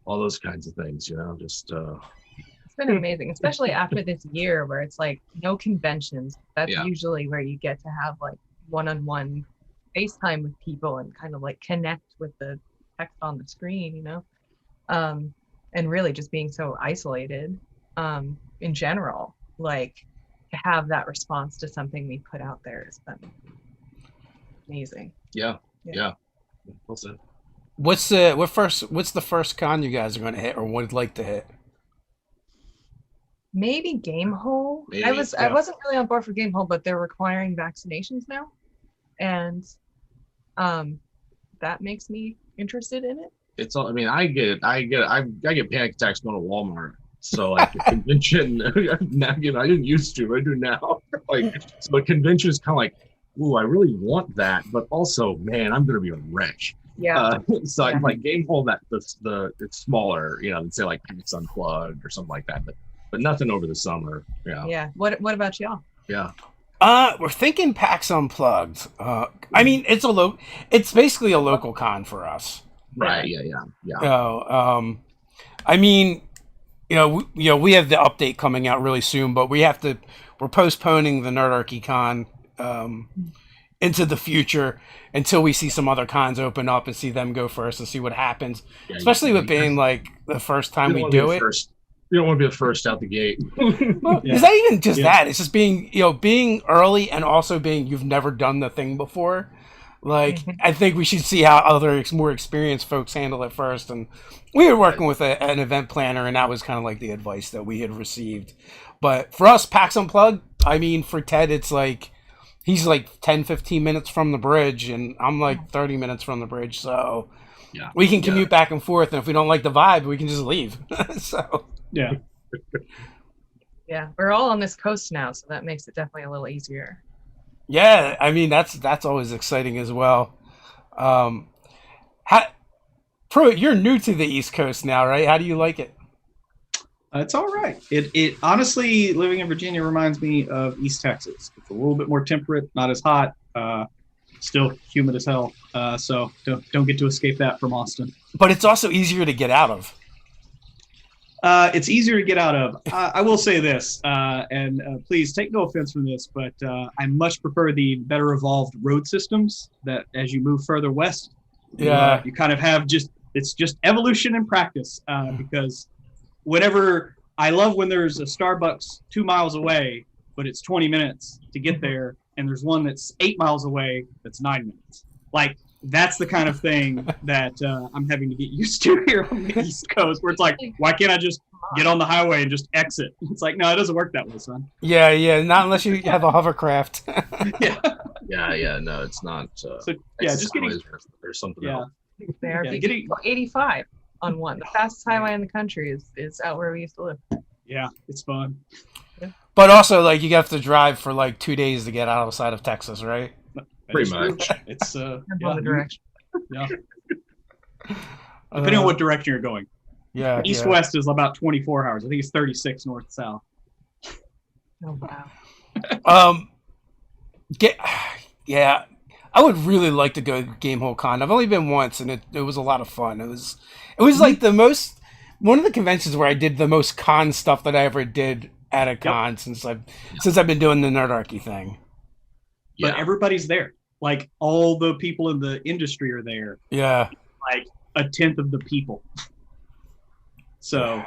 Speaker 2: all those kinds of things, just
Speaker 3: it's been amazing, especially after this year where it's like no conventions. That's usually where you get to have like one-on-one FaceTime with people and kind of like connect with the text on the screen, and really just being so isolated in general, like, to have that response to something we put out there has been amazing.
Speaker 2: Yeah. Well said.
Speaker 1: What's the first con you guys are going to hit, or would like to hit?
Speaker 3: Maybe Gamehole. I wasn't really on board for Gamehole, but they're requiring vaccinations now, and that makes me interested in it.
Speaker 2: It's all. I mean, I get panic attacks going to Walmart. So like the convention, now, I didn't used to. I do now. Like, so the convention is kind of like, ooh, I really want that, but also, man, I'm gonna be a wretch.
Speaker 3: Yeah.
Speaker 2: So I like game hole that it's smaller, than say like PAX Unplugged or something like that, but nothing over the summer. Yeah.
Speaker 3: Yeah. What about y'all?
Speaker 2: Yeah.
Speaker 1: We're thinking PAX Unplugged. I mean, it's basically a local con for us.
Speaker 2: Right. Yeah.
Speaker 1: I mean, we have the update coming out really soon, but we're postponing the Nerdarchy Con into the future until we see some other cons open up and see them go first and see what happens.
Speaker 2: Yeah,
Speaker 1: especially with being like the first time we do it.
Speaker 2: You don't want to be the first out the gate.
Speaker 1: Well, it's not even just that. It's just being early and also being you've never done the thing before. Like, I think we should see how other more experienced folks handle it first. And we were working with an event planner, and that was kind of like the advice that we had received. But for us, PAX Unplugged, I mean, for Ted, it's like he's like 10, 15 minutes from the bridge, and I'm like 30 minutes from the bridge. So we can commute back and forth. And if we don't like the vibe, we can just leave. So
Speaker 4: yeah.
Speaker 3: Yeah, we're all on this coast now, so that makes it definitely a little easier.
Speaker 1: Yeah, I mean that's always exciting as well. Pruitt, you're new to the East Coast now, right? How do you like it?
Speaker 4: It's all right. It honestly, living in Virginia reminds me of East Texas. It's a little bit more temperate, not as hot, still humid as hell. So don't get to escape that from Austin.
Speaker 1: But it's also easier to get out of.
Speaker 4: It's easier to get out of. I will say this, and please take no offense from this, but I much prefer the better evolved road systems that as you move further west, you kind of have it's just evolution in practice. Because I love when there's a Starbucks 2 miles away, but it's 20 minutes to get there, and there's one that's 8 miles away that's 9 minutes. Like, that's the kind of thing that I'm having to get used to here on the East Coast, where it's like, why can't I just get on the highway and just exit? It's like, no, it doesn't work that way, son.
Speaker 1: Yeah, not unless you have a hovercraft.
Speaker 2: No, it's not.
Speaker 4: Just getting
Speaker 2: or something else.
Speaker 3: They are getting 85 on one. The fastest highway in the country is out where we used to live.
Speaker 4: Yeah, it's fun.
Speaker 3: Yeah.
Speaker 1: But also, like, you have to drive for like 2 days to get outside of Texas, right?
Speaker 2: Pretty much.
Speaker 4: It's
Speaker 3: the direction.
Speaker 4: Yeah. Depending on what direction you're going.
Speaker 1: Yeah.
Speaker 4: East-west is about 24 hours. I think it's 36 north-south.
Speaker 3: Oh wow.
Speaker 1: I would really like to go to Gamehole Con. I've only been once, and it was a lot of fun. It was like one of the conventions where I did the most con stuff that I ever did at a con since I've been doing the Nerdarchy thing.
Speaker 4: But everybody's there. Like, all the people in the industry are there.
Speaker 1: Yeah.
Speaker 4: Like a tenth of the people. So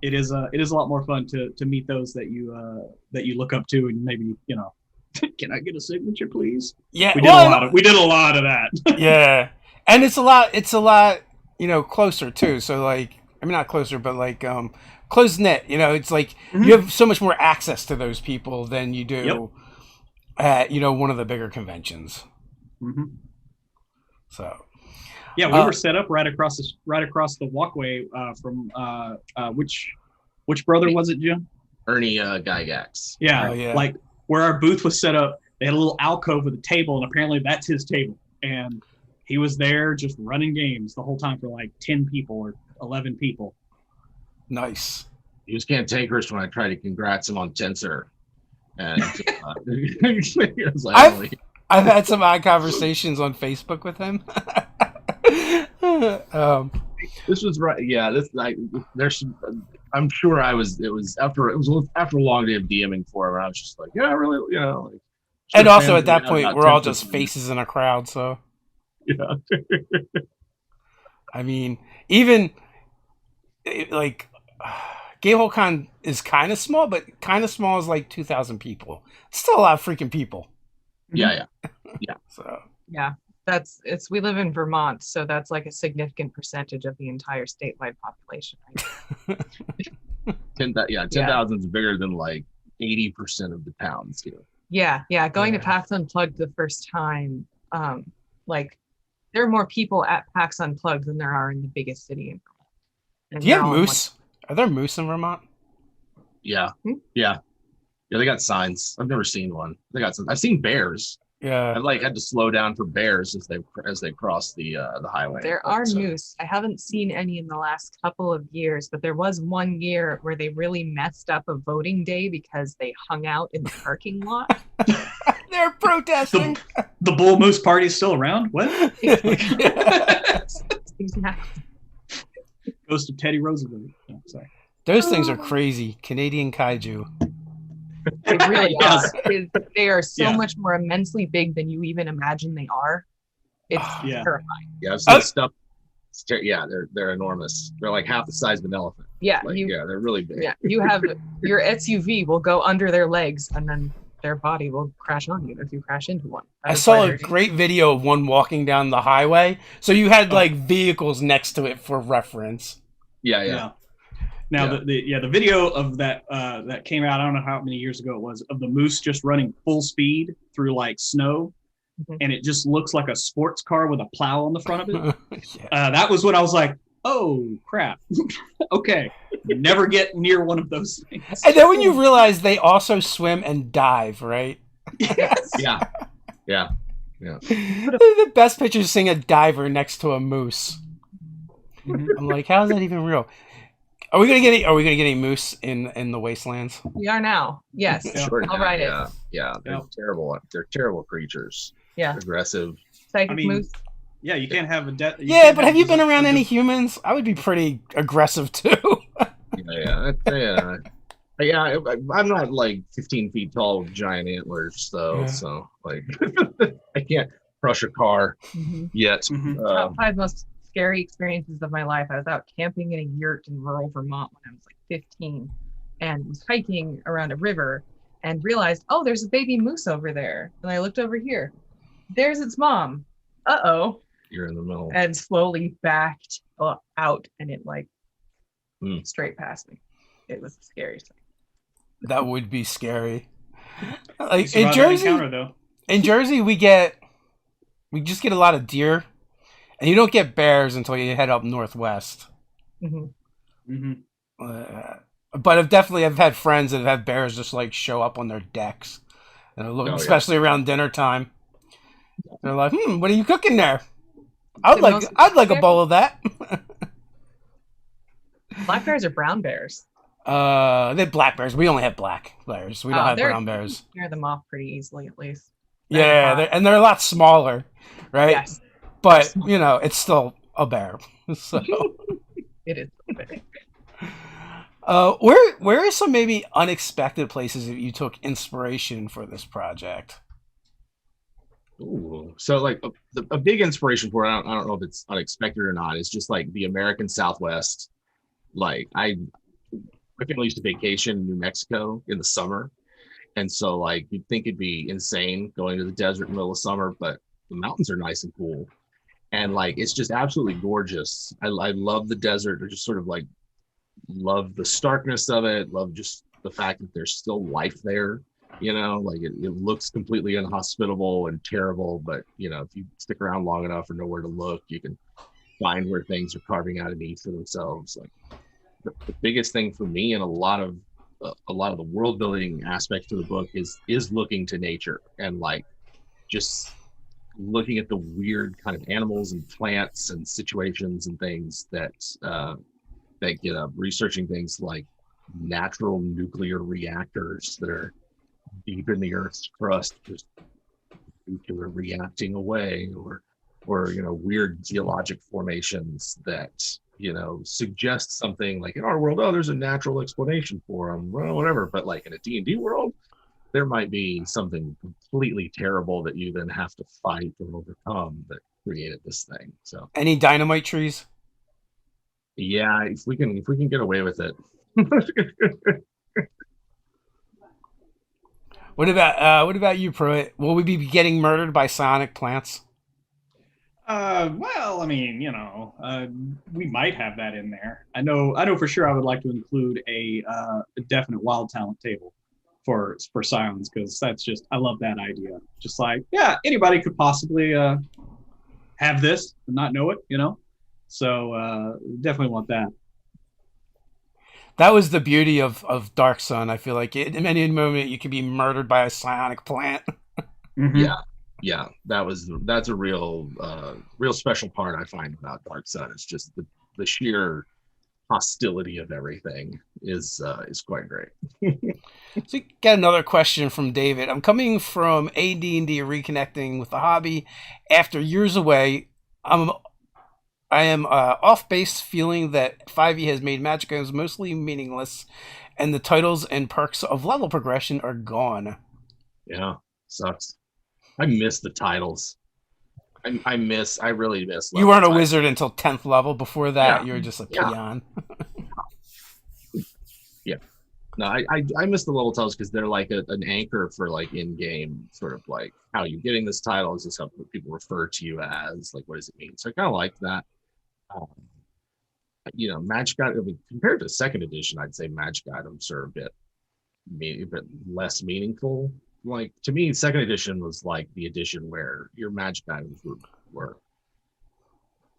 Speaker 4: it is a lot more fun to meet those that you look up to, and maybe, can I get a signature, please?
Speaker 1: Yeah.
Speaker 4: We did a lot of that.
Speaker 1: Yeah. And it's a lot, closer too. So like, I mean, not closer, but like, close knit, it's like you have so much more access to those people than you do at, one of the bigger conventions.
Speaker 4: Mm-hmm.
Speaker 1: So.
Speaker 4: Yeah, we were set up right across the walkway from which brother was it, Jim?
Speaker 2: Ernie Gygax.
Speaker 4: Yeah, like where our booth was set up, they had a little alcove with a table, and apparently that's his table. And he was there just running games the whole time for like 10 people or 11 people.
Speaker 1: Nice.
Speaker 2: He was cantankerous when I tried to congrats him on Tensor. And it was like,
Speaker 1: I've had some odd conversations on Facebook with him.
Speaker 2: This was right. Yeah, there's. I'm sure it was after a long day of DMing for him. And I was just like, yeah, really,
Speaker 1: and also at that point, we're all just faces in a crowd. So
Speaker 2: yeah.
Speaker 1: I mean, even like Gamehole Con is kind of small, but kind of small is like 2,000 people. It's still a lot of freaking people.
Speaker 2: Yeah.
Speaker 1: So
Speaker 3: yeah. We live in Vermont, so that's like a significant percentage of the entire statewide population.
Speaker 2: 10,000 is bigger than like 80% of the towns.
Speaker 3: Yeah. Going to PAX Unplugged the first time, like there are more people at PAX Unplugged than there are in the biggest city in Vermont. And
Speaker 1: Do you
Speaker 3: they're
Speaker 1: have
Speaker 3: all in
Speaker 1: moose? Are there moose in Vermont?
Speaker 2: Yeah,
Speaker 3: Hmm?
Speaker 2: yeah, yeah. They got signs. I've never seen one. They got some. I've seen bears.
Speaker 1: Yeah.
Speaker 2: I had to slow down for bears as they cross the highway.
Speaker 3: There are
Speaker 2: So,
Speaker 3: moose. I haven't seen any in the last couple of years, but there was one year where they really messed up a voting day because they hung out in the parking lot.
Speaker 1: They're protesting.
Speaker 4: The Bull Moose Party's still around? What?
Speaker 3: Exactly.
Speaker 4: Ghost of Teddy Roosevelt. Oh, sorry.
Speaker 1: Those things are crazy. Canadian kaiju.
Speaker 3: They really
Speaker 4: Yes.
Speaker 3: are. They are so
Speaker 4: Yeah.
Speaker 3: much more immensely big than you even imagine they are. It's
Speaker 4: Yeah.
Speaker 3: terrifying.
Speaker 2: yeah, I've seen stuff. Yeah, they're enormous. They're like half the size of an elephant.
Speaker 3: Yeah,
Speaker 2: Like, yeah, they're really big.
Speaker 3: yeah, you have your SUV will go under their legs and then their body will crash on you if you crash into one.
Speaker 1: I saw a great video of one walking down the highway. So you had like vehicles next to it for reference.
Speaker 2: Yeah.
Speaker 4: Yeah. Now the video of that that came out, I don't know how many years ago it was, of the moose just running full speed through like snow, and it just looks like a sports car with a plow on the front of it.
Speaker 1: Yeah.
Speaker 4: That was when I was like, oh crap. Okay. Never get near one of those things.
Speaker 1: And then when you realize they also swim and dive, right?
Speaker 3: Yes.
Speaker 2: Yeah.
Speaker 1: The best picture is seeing a diver next to a moose.
Speaker 4: Mhm.
Speaker 1: I'm like, how is that even real? Are we gonna get any moose in the wastelands?
Speaker 3: We are now. Yes.
Speaker 4: Yeah.
Speaker 2: Sure.
Speaker 3: I'll write it.
Speaker 2: Yeah. They're
Speaker 4: Yeah.
Speaker 2: terrible. They're terrible creatures.
Speaker 3: Yeah.
Speaker 2: Aggressive.
Speaker 3: Psychic
Speaker 4: I mean,
Speaker 3: moose.
Speaker 4: Yeah, you can't have a death.
Speaker 1: Yeah, but have you been around any humans? I would be pretty aggressive too.
Speaker 2: Yeah. I'm not like 15 feet tall with giant antlers, though.
Speaker 1: Yeah.
Speaker 2: So like, I can't crush a car
Speaker 3: Mhm.
Speaker 2: yet.
Speaker 4: Mhm.
Speaker 3: Top 5 most scary experiences of my life. I was out camping in a yurt in rural Vermont when I was like 15 and was hiking around a river and realized, oh, there's a baby moose over there. And I looked over here. There's its mom. Uh-oh.
Speaker 2: You're in the middle.
Speaker 3: And slowly backed out and it like
Speaker 2: Hmm.
Speaker 3: straight past me. It was the scariest thing.
Speaker 1: That would be scary.
Speaker 4: You
Speaker 1: Like
Speaker 4: survived
Speaker 1: in
Speaker 4: that
Speaker 1: Jersey,
Speaker 4: encounter, though.
Speaker 1: we just get a lot of deer, and you don't get bears until you head up northwest.
Speaker 3: Hmm.
Speaker 4: Mm-hmm.
Speaker 1: But I've had friends that have had bears just like show up on their decks, and
Speaker 2: yeah.
Speaker 1: especially around dinner time. They're like, what are you cooking there?
Speaker 3: The most
Speaker 1: I'd like a
Speaker 3: scary-
Speaker 1: bowl of that.
Speaker 3: Black bears or brown bears?
Speaker 1: They're black bears. We only have black bears. We don't have
Speaker 3: they're-
Speaker 1: brown bears.
Speaker 3: Scare them off pretty easily, at least.
Speaker 1: Yeah, they're a lot smaller, right?
Speaker 3: Yes,
Speaker 1: But it's still a bear. So,
Speaker 3: it is. Big.
Speaker 1: where are some maybe unexpected places that you took inspiration for this project?
Speaker 2: Ooh. So like a big inspiration for it, I don't know if it's unexpected or not, is just like the American Southwest. Like my family used to vacation in New Mexico in the summer. And so like you'd think it'd be insane going to the desert in the middle of summer, but the mountains are nice and cool. And like it's just absolutely gorgeous. I love the desert. I just sort of like love the starkness of it, love just the fact that there's still life there. Like it looks completely inhospitable and terrible, but if you stick around long enough or know where to look, you can find where things are carving out a need for themselves. Like the biggest thing for me and a lot of the world building aspects to the book is looking to nature and like just looking at the weird kind of animals and plants and situations and things that get up, researching things like natural nuclear reactors that are deep in the Earth's crust, just nuclear reacting away, or weird geologic formations that suggest something like in our world, oh, there's a natural explanation for them, well, whatever. But like in a D&D world, there might be something completely terrible that you then have to fight and overcome that created this thing. So
Speaker 1: Any dynamite trees?
Speaker 2: yeah, if we can get away with it.
Speaker 1: What about you, Pruitt? Will we be getting murdered by psionic plants?
Speaker 4: Well, I mean, we might have that in there. I know for sure I would like to include a definite wild talent table for scions, because that's just, I love that idea. Just like, yeah, anybody could possibly have this and not know it, you know. So definitely want that.
Speaker 1: That was the beauty of Dark Sun. I feel like in any moment you could be murdered by a psionic plant.
Speaker 4: Mhm.
Speaker 2: Yeah, that's a real real special part I find about Dark Sun. It's just the sheer hostility of everything is quite great.
Speaker 1: So we got another question from David. I'm coming from AD&D reconnecting with the hobby after years away. I am off base, feeling that 5e has made Magic games mostly meaningless, and the titles and perks of level progression are gone.
Speaker 2: Yeah, sucks. I miss the titles. I really miss.
Speaker 1: You weren't a
Speaker 2: titles.
Speaker 1: wizard until 10th level. Before that,
Speaker 2: Yeah.
Speaker 1: you were just a
Speaker 2: Yeah.
Speaker 1: peon.
Speaker 2: No, I miss the level titles because they're like an anchor for like in-game sort of like how you're getting this title. Is this something people refer to you as? Like, what does it mean? So I kind of like that. Magic items, I mean, compared to second edition, I'd say magic items are a bit less meaningful. Like, to me, second edition was like the edition where your magic items were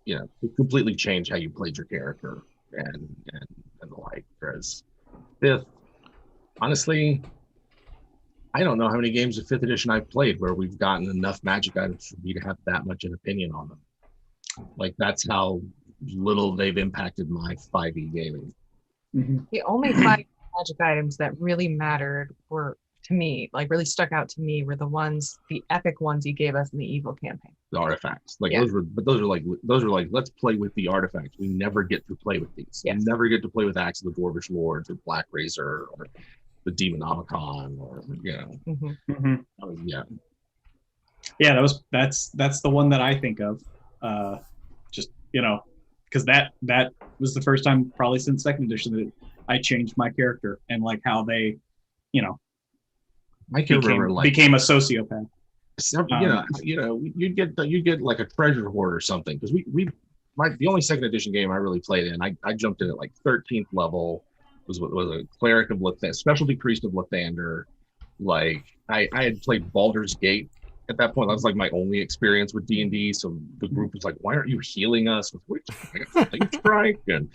Speaker 2: it completely changed how you played your character and the like. Whereas fifth, honestly, I don't know how many games of fifth edition I've played where we've gotten enough magic items for me to have that much an opinion on them. Like, that's how little they've impacted my 5e gaming.
Speaker 4: Mhm.
Speaker 3: The only 5 magic items that really mattered were, to me, like really stuck out to me, were the epic ones you gave us in the evil campaign.
Speaker 2: The artifacts, like
Speaker 3: Yeah.
Speaker 2: those are like let's play with the artifacts. We never get to play with these.
Speaker 3: Yes.
Speaker 2: We never get to play with Axe of the Dwarvish Lords or Black Razor or the Demonomicon or
Speaker 3: Mhm.
Speaker 4: Mhm.
Speaker 2: yeah.
Speaker 4: Yeah, that's the one that I think of. Just because that was the first time probably since second edition that I changed my character and like how they,
Speaker 2: I can remember
Speaker 4: became a sociopath.
Speaker 2: You'd get like a treasure hoard or something because the only second edition game I really played in, I jumped in at like 13th level. Was a cleric of Lathander, specialty priest of Lathander. Like I had played Baldur's Gate at that point. That was like my only experience with D&D. So the group was like, "Why aren't you healing us with Witch Strike and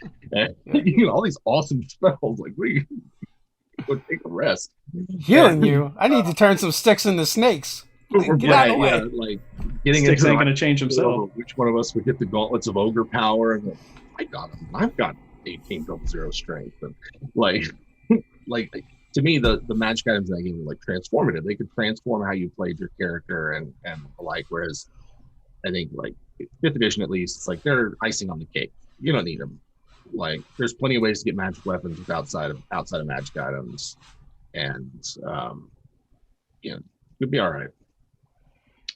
Speaker 2: all these awesome spells? Like, we go take a rest."
Speaker 1: Healing you? I need to turn some sticks into snakes. Get out of the way.
Speaker 2: Yeah, like getting
Speaker 4: Sticks
Speaker 2: into
Speaker 4: ain't gonna change himself.
Speaker 2: Which one of us would get the gauntlets of ogre power? And I got them. I've got 18.0 strength, and like to me, the magic items in that game were like transformative. They could transform how you played your character and like. Whereas I think like fifth edition, at least, it's like they're icing on the cake. You don't need them. Like, there's plenty of ways to get magic weapons outside of magic items, and it'd be all right.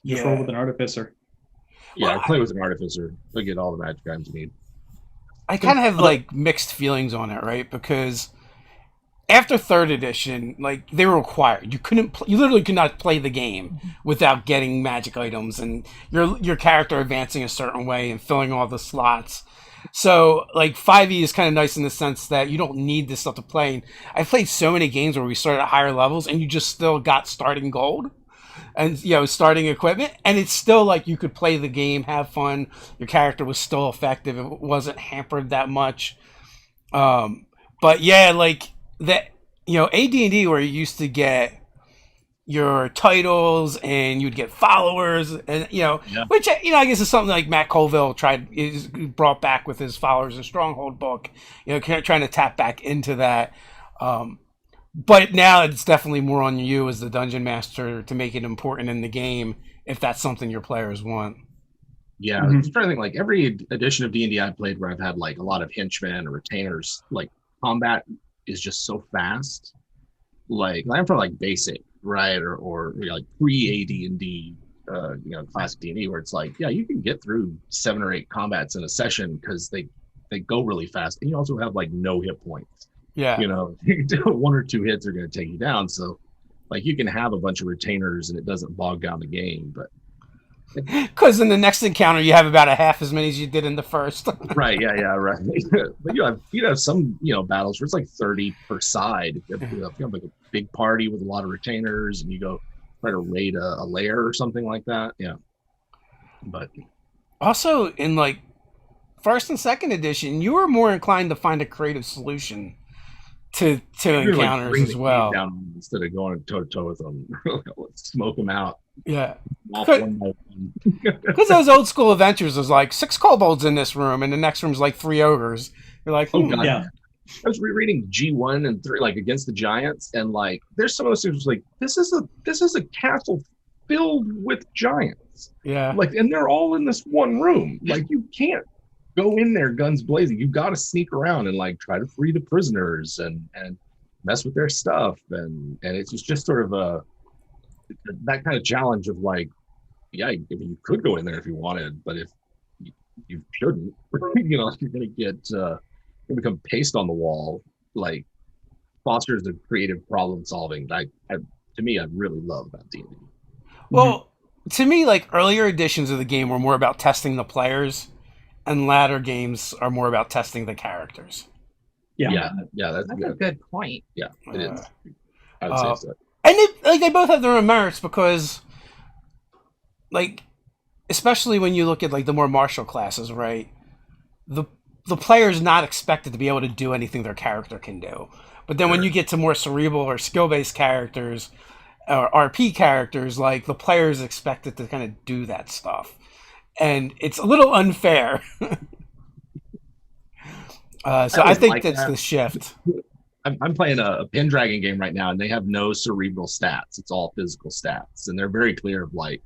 Speaker 4: Just roll with an artificer.
Speaker 2: Yeah, I play with an artificer. They'll get all the magic items you need.
Speaker 1: I kind of have like mixed feelings on it, right? Because after third edition, like, they were required. You literally could not play the game without getting magic items and your character advancing a certain way and filling all the slots. So like 5e is kind of nice in the sense that you don't need this stuff to play. And I played so many games where we started at higher levels and you just still got starting gold and starting equipment, and it's still like you could play the game, have fun. Your character was still effective. It wasn't hampered that much. But yeah, like that, AD&D where you used to get your titles and you'd get followers, and which I guess is something like Matt Colville brought back with his Followers and Stronghold book. Trying to tap back into that. But now it's definitely more on you as the dungeon master to make it important in the game if that's something your players want.
Speaker 2: Yeah, I'm trying to think, like, every edition of D&D I've played where I've had like a lot of henchmen or retainers, like, combat is just so fast. Like, I'm from like basic, right, or like pre-AD&D, classic D&D, where it's like, yeah, you can get through 7 or 8 combats in a session because they go really fast, and you also have like no hit points.
Speaker 1: Yeah.
Speaker 2: 1 or 2 hits are going to take you down. So, like, you can have a bunch of retainers and it doesn't bog down the game. But
Speaker 1: because in the next encounter you have about a half as many as you did in the first.
Speaker 2: Right. Yeah. Right. But you have some battles where it's like 30 per side. If you have like a big party with a lot of retainers and you go try to raid a lair or something like that. Yeah. But
Speaker 1: Also, in like first and second edition, you were more inclined to find a creative solution to
Speaker 2: You're like
Speaker 1: encounters
Speaker 2: bring
Speaker 1: as
Speaker 2: the game
Speaker 1: well.
Speaker 2: down instead of going toe to toe with them. Let's smoke them out.
Speaker 1: Yeah.
Speaker 2: Off one by one.
Speaker 1: Because those old school adventures is like 6 kobolds in this room, and the next room's like 3 ogres. You're like,
Speaker 2: Oh god.
Speaker 4: Yeah.
Speaker 2: I was rereading G1 and 3, like Against the Giants, and like there's some of those things like this is a castle filled with giants.
Speaker 1: yeah.
Speaker 2: Like, and they're all in this one room. Like, you can't go in there guns blazing. You've got to sneak around and like try to free the prisoners and mess with their stuff. And it's just sort of that kind of challenge of like, yeah, I mean, you could go in there if you wanted, but if you shouldn't, you know, you're gonna get become paste on the wall. Like, fosters the creative problem solving. To me, I really love about D&D.
Speaker 1: Well, to me, like earlier editions of the game were more about testing the players, and latter games are more about testing the characters.
Speaker 4: Yeah.
Speaker 2: That's
Speaker 3: That's a
Speaker 2: good.
Speaker 3: good point.
Speaker 2: Yeah, it is.
Speaker 1: Uh,
Speaker 2: I would say so.
Speaker 1: And they both have their own merits because, like, especially when you look at like the more martial classes, right? The player's not expected to be able to do anything their character can do. But then when you get to more cerebral or skill-based characters or RP characters, like the player is expected to kind of do that stuff. And it's a little unfair. So I think
Speaker 2: like
Speaker 1: that's
Speaker 2: that.
Speaker 1: the shift.
Speaker 2: I'm playing a Pendragon game right now, and they have no cerebral stats. It's all physical stats, and they're very clear of like,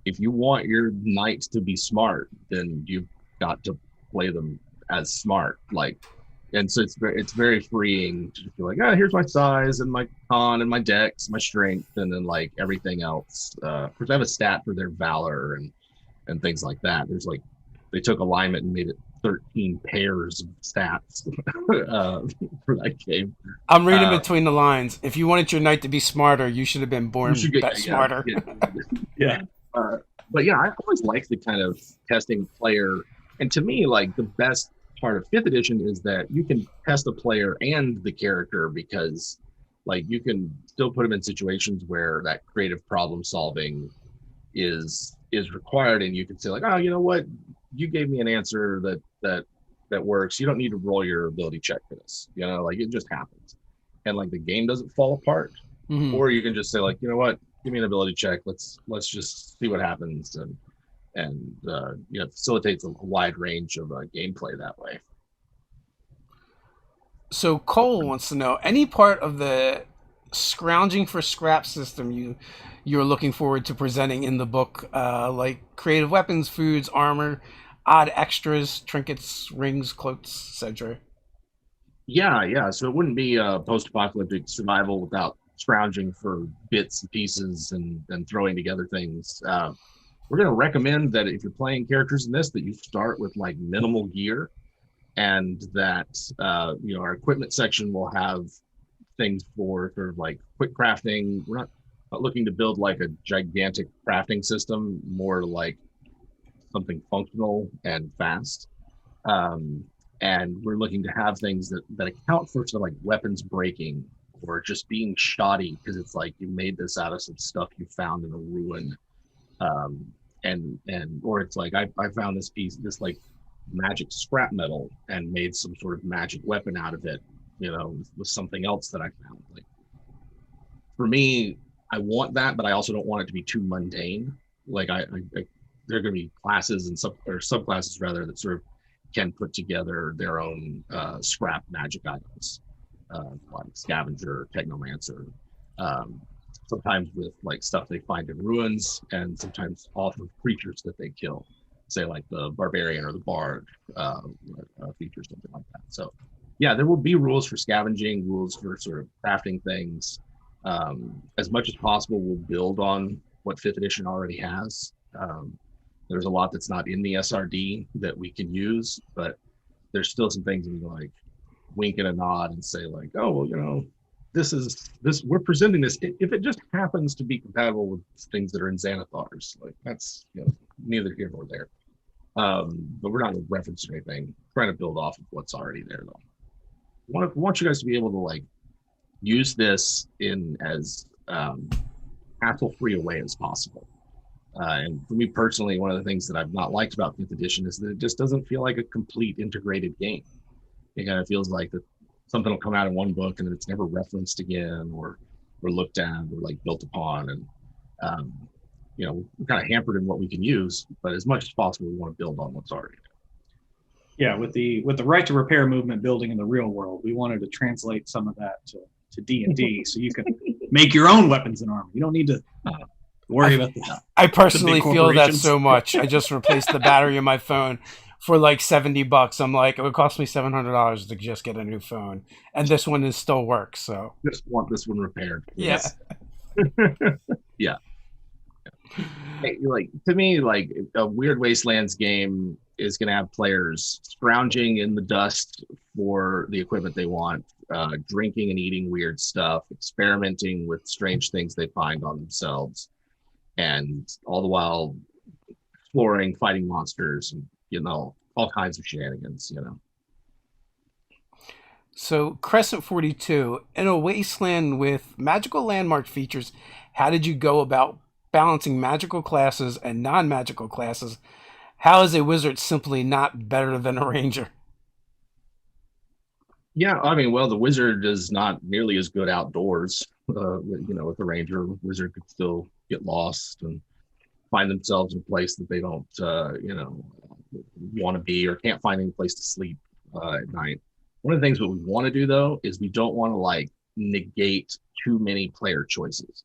Speaker 2: if you want your knights to be smart, then you've got to play them as smart. Like, and so it's very freeing to feel like, here's my size and my con and my dex, my strength, and then like everything else. Because I have a stat for their valor and things like that. There's like, they took alignment and made it 13 pairs of stats for that game.
Speaker 1: I'm reading between the lines. If you wanted your knight to be smarter, you should have been born smarter.
Speaker 2: Yeah. But yeah, I always like the kind of testing player. And to me, like the best part of 5th edition is that you can test the player and the character, because like you can still put them in situations where that creative problem solving is required, and you can say like, oh, you know what, you gave me an answer that works. You don't need to roll your ability check for this. You know, like it just happens, and like the game doesn't fall apart.
Speaker 1: Mhm.
Speaker 2: Or you can just say like, you know what, give me an ability check. Let's just see what happens, and it facilitates a wide range of gameplay that way.
Speaker 1: So Cole wants to know any part of the scrounging for scrap system you're looking forward to presenting in the book, like creative weapons, foods, armor, odd extras, trinkets, rings, cloaks, etc.
Speaker 2: Yeah. So it wouldn't be a post-apocalyptic survival without scrounging for bits and pieces and throwing together things. We're going to recommend that if you're playing characters in this, that you start with like minimal gear, and that our equipment section will have things for sort of like quick crafting. We're not looking to build like a gigantic crafting system, more like something functional and fast. And we're looking to have things that account for sort of like weapons breaking or just being shoddy, because it's like you made this out of some stuff you found in a ruin. Or it's like I found this piece, this like magic scrap metal, and made some sort of magic weapon out of it, with something else that I found. Like, for me, I want that, but I also don't want it to be too mundane. Like there are going to be classes and subclasses rather that sort of can put together their own scrap magic items, like scavenger, technomancer, sometimes with like stuff they find in ruins, and sometimes off of creatures that they kill, say like the barbarian or the bard feature, something like that. So yeah, there will be rules for scavenging, rules for sort of crafting things. As much as possible, we'll build on what 5th edition already has. There's a lot that's not in the SRD that we can use, but there's still some things we like wink and a nod and say like, oh, well, this we're presenting this. If it just happens to be compatible with things that are in Xanathars, like that's neither here nor there. But we're not going to reference anything. We're trying to build off of what's already there, though. Want you guys to be able to like use this in as hassle-free a way as possible. And for me personally, one of the things that I've not liked about 5th edition is that it just doesn't feel like a complete integrated game. It kind of feels like that something will come out in one book and it's never referenced again or looked at or like built upon. And we're kind of hampered in what we can use, but as much as possible, we want to build on what's already there.
Speaker 4: Yeah, with the right to repair movement building in the real world, we wanted to translate some of that to D&D so you can make your own weapons and armor. You don't need to worry about that.
Speaker 1: I personally feel that so much. I just replaced the battery in my phone for like $70. I'm like, it would cost me $700 to just get a new phone, and this one is still works. So
Speaker 2: just want this one repaired.
Speaker 1: Yeah.
Speaker 2: Yeah. Hey, like to me, like a Weird Wastelands game is going to have players scrounging in the dust for the equipment they want, drinking and eating weird stuff, experimenting with strange things they find on themselves, and all the while exploring, fighting monsters, and all kinds of shenanigans.
Speaker 1: So Crescent 42, in a wasteland with magical landmark features, how did you go about balancing magical classes and non-magical classes? How is a wizard simply not better than a ranger?
Speaker 2: Yeah, I mean, well, the wizard is not nearly as good outdoors. With the ranger, wizard could still get lost and find themselves in a place that they don't, want to be or can't find any place to sleep at night. One of the things that we want to do, though, is we don't want to like negate too many player choices.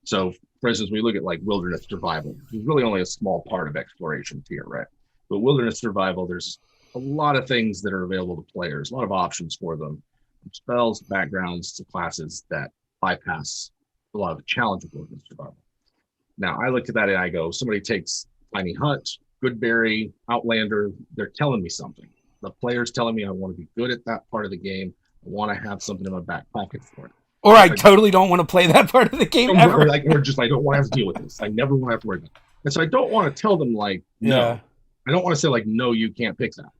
Speaker 2: So, for instance, we look at like wilderness survival. It's really only a small part of exploration here, right? But wilderness survival, there's a lot of things that are available to players, a lot of options for them, from spells, backgrounds to classes that bypass a lot of the challenge of wilderness survival. Now, I look at that and I go, somebody takes Tiny Hut, Goodberry, Outlander, they're telling me something. The player's telling me I want to be good at that part of the game. I want to have something in my back pocket for it.
Speaker 1: Or I totally don't want to play that part of the game ever.
Speaker 2: Or just I don't want to have to deal with this. I never want to have to worry about it. And so I don't want to tell them like, no.
Speaker 1: Yeah.
Speaker 2: I don't want to say like, no, you can't pick that.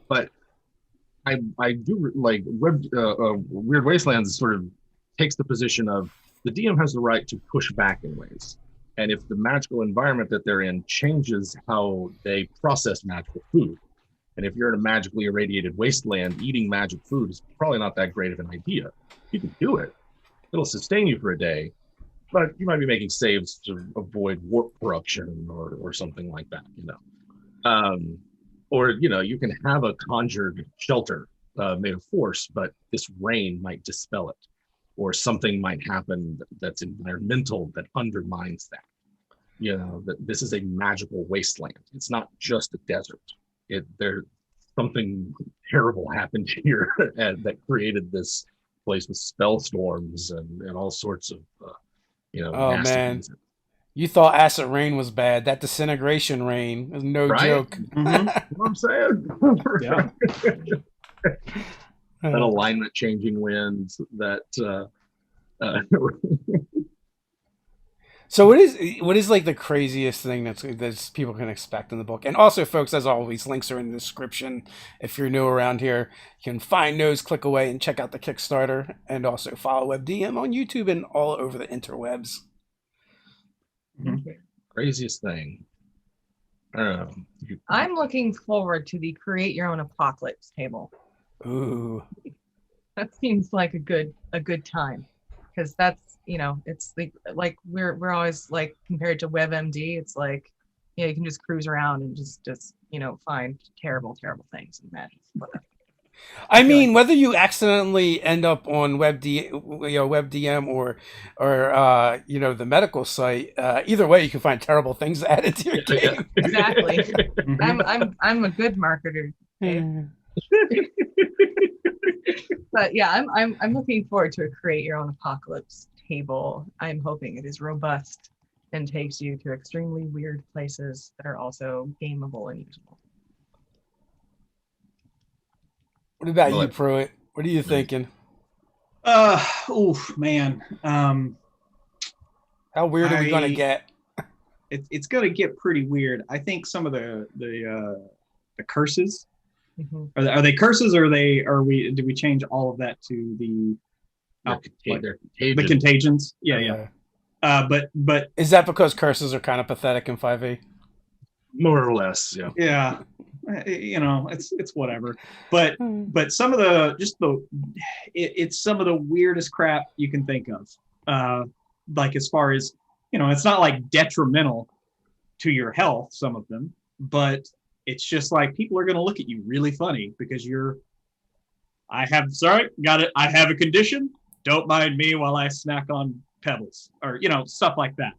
Speaker 2: But I do like Weird Wastelands sort of takes the position of the DM has the right to push back in ways. And if the magical environment that they're in changes how they process magical food, and if you're in a magically irradiated wasteland, eating magic food is probably not that great of an idea. You can do it. It'll sustain you for a day, but you might be making saves to avoid warp corruption or something like that, Or, you can have a conjured shelter made of force, but this rain might dispel it. Or something might happen that's environmental that undermines that. That this is a magical wasteland. It's not just a desert. There's something terrible happened here that created this place with spell storms and all sorts of,
Speaker 1: Oh
Speaker 2: nasty
Speaker 1: man,
Speaker 2: things.
Speaker 1: you thought acid rain was bad. That disintegration rain is no
Speaker 2: Right?
Speaker 1: joke.
Speaker 2: You know what I'm saying?
Speaker 4: Yeah.
Speaker 2: That alignment changing winds that
Speaker 1: So what is like the craziest thing that's people can expect in the book? And also, folks, as always, links are in the description. If you're new around here, you can find those, click away, and check out the Kickstarter, and also follow WebDM on YouTube and all over the interwebs.
Speaker 2: craziest thing. I don't know.
Speaker 3: I'm looking forward to the create your own apocalypse table.
Speaker 1: Ooh,
Speaker 3: That seems like a good time, because that's it's like we're always like compared to WebMD. It's like you can just cruise around and just find terrible things and magic.
Speaker 1: I mean, whether you accidentally end up on WebDM or the medical site, either way, you can find terrible things added to your game.
Speaker 3: Exactly. I'm a good marketer. But yeah, I'm looking forward to a create your own apocalypse table. I'm hoping it is robust and takes you to extremely weird places that are also gameable and usable.
Speaker 1: What about you, Pruitt? What are you thinking?
Speaker 4: Man.
Speaker 1: How weird are we gonna get?
Speaker 4: It's gonna get pretty weird. I think some of the curses.
Speaker 3: Mm-hmm.
Speaker 4: Are they curses, or did we change all of that to the
Speaker 2: They're contagious.
Speaker 4: contagions? Yeah. But
Speaker 1: Is that because curses are kind of pathetic in 5e?
Speaker 2: More or less, yeah.
Speaker 4: yeah, it's whatever. But some of the it's some of the weirdest crap you can think of. Like as far as it's not like detrimental to your health, some of them, but it's just like people are going to look at you really funny because I have a condition. Don't mind me while I snack on pebbles or stuff like that.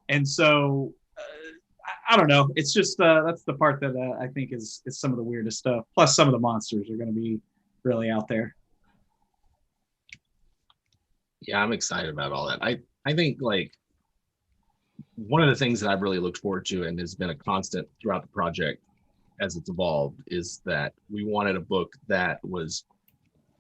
Speaker 4: And so I don't know. It's just that's the part that I think is some of the weirdest stuff. Plus, some of the monsters are going to be really out there.
Speaker 2: Yeah, I'm excited about all that. I think like one of the things that I've really looked forward to and has been a constant throughout the project as it's evolved is that we wanted a book that was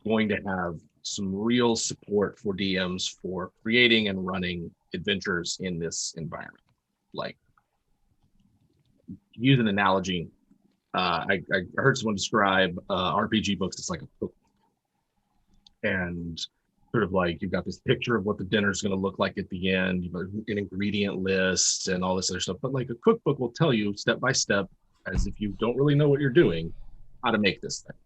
Speaker 2: going to have some real support for DMs for creating and running adventures in this environment. Like, use an analogy. I heard someone describe RPG books as like a cook, and sort of like you've got this picture of what the dinner's going to look like at the end, you've got an ingredient list and all this other stuff. But like a cookbook will tell you step by step, as if you don't really know what you're doing, how to make this thing.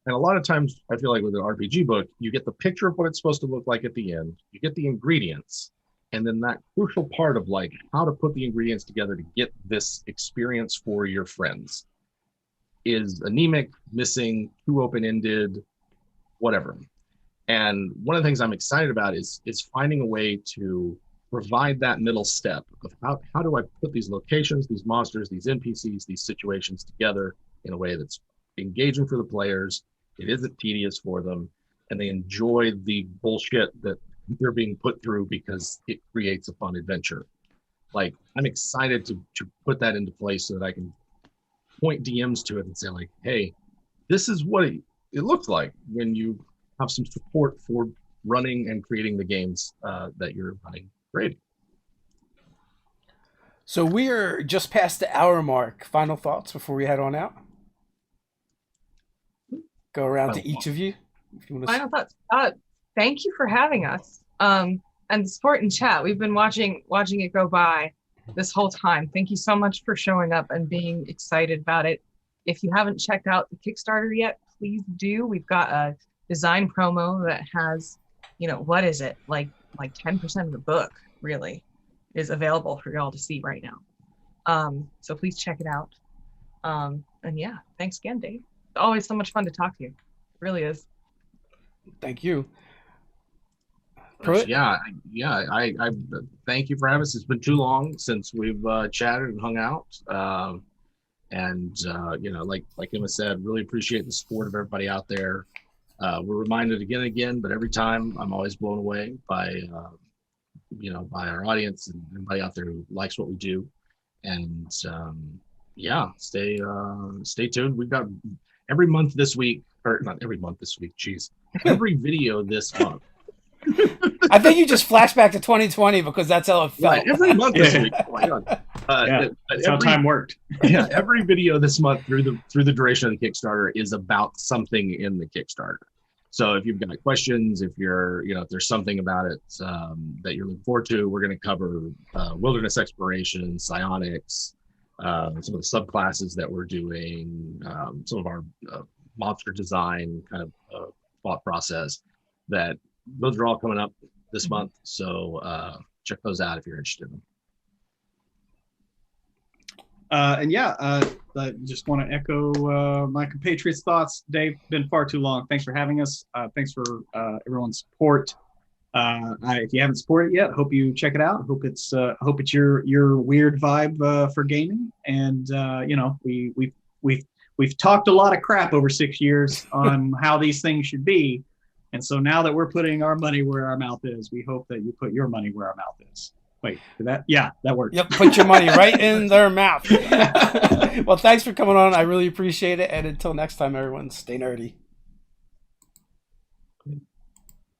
Speaker 2: And a lot of times I feel like with an RPG book, you get the picture of what it's supposed to look like at the end, you get the ingredients, and then that crucial part of like how to put the ingredients together to get this experience for your friends is anemic, missing, too open-ended, whatever. And one of the things I'm excited about is finding a way to provide that middle step of how do I put these locations, these monsters, these NPCs, these situations together in a way that's engaging for the players, it isn't tedious for them, and they enjoy the bullshit that they're being put through because it creates a fun adventure. Like, I'm excited to put that into place so that I can point DMs to it and say like, hey, this is what it looks like when you have some support for running and creating the games that you're running. Great.
Speaker 1: So we're just past the hour mark. Final thoughts before we head on out? Go around to each of you. If you want to...
Speaker 3: Final thoughts. Thank you for having us. And the support in chat. We've been watching it go by this whole time. Thank you so much for showing up and being excited about it. If you haven't checked out the Kickstarter yet, please do. We've got a design promo that has, what is it? Like 10% of the book really is available for y'all to see right now. So please check it out. And yeah, thanks again, Dave. It's always so much fun to talk to you. It really is.
Speaker 1: Thank you.
Speaker 2: Yeah. I thank you for having us. It's been too long since we've chatted and hung out. Like Emma said, really appreciate the support of everybody out there. We're reminded again and again, but every time I'm always blown away by by our audience and everybody out there who likes what we do. And stay tuned. We've got every month this week, or not every month this week, every video this month.
Speaker 1: I think you just flashed back to 2020 because that's how it felt.
Speaker 2: Right, every month this week. Oh my God.
Speaker 4: That's how time worked.
Speaker 2: Yeah, every video this month through the duration of the Kickstarter is about something in the Kickstarter. So if you've got questions, if you're, if there's something about it that you're looking forward to, we're going to cover wilderness exploration, psionics, some of the subclasses that we're doing, some of our monster design kind of thought process. Those are all coming up this month. So check those out if you're interested in them.
Speaker 4: I just want to echo my compatriots' thoughts. Dave, been far too long. Thanks for having us. Thanks for everyone's support. If you haven't supported it yet, hope you check it out. Hope it's your weird vibe for gaming. And we've talked a lot of crap over 6 years on how these things should be. And so now that we're putting our money where our mouth is, we hope that you put your money where our mouth is. Wait, that worked.
Speaker 1: Yep, put your money right in their mouth. Well, thanks for coming on. I really appreciate it. And until next time, everyone, stay nerdy.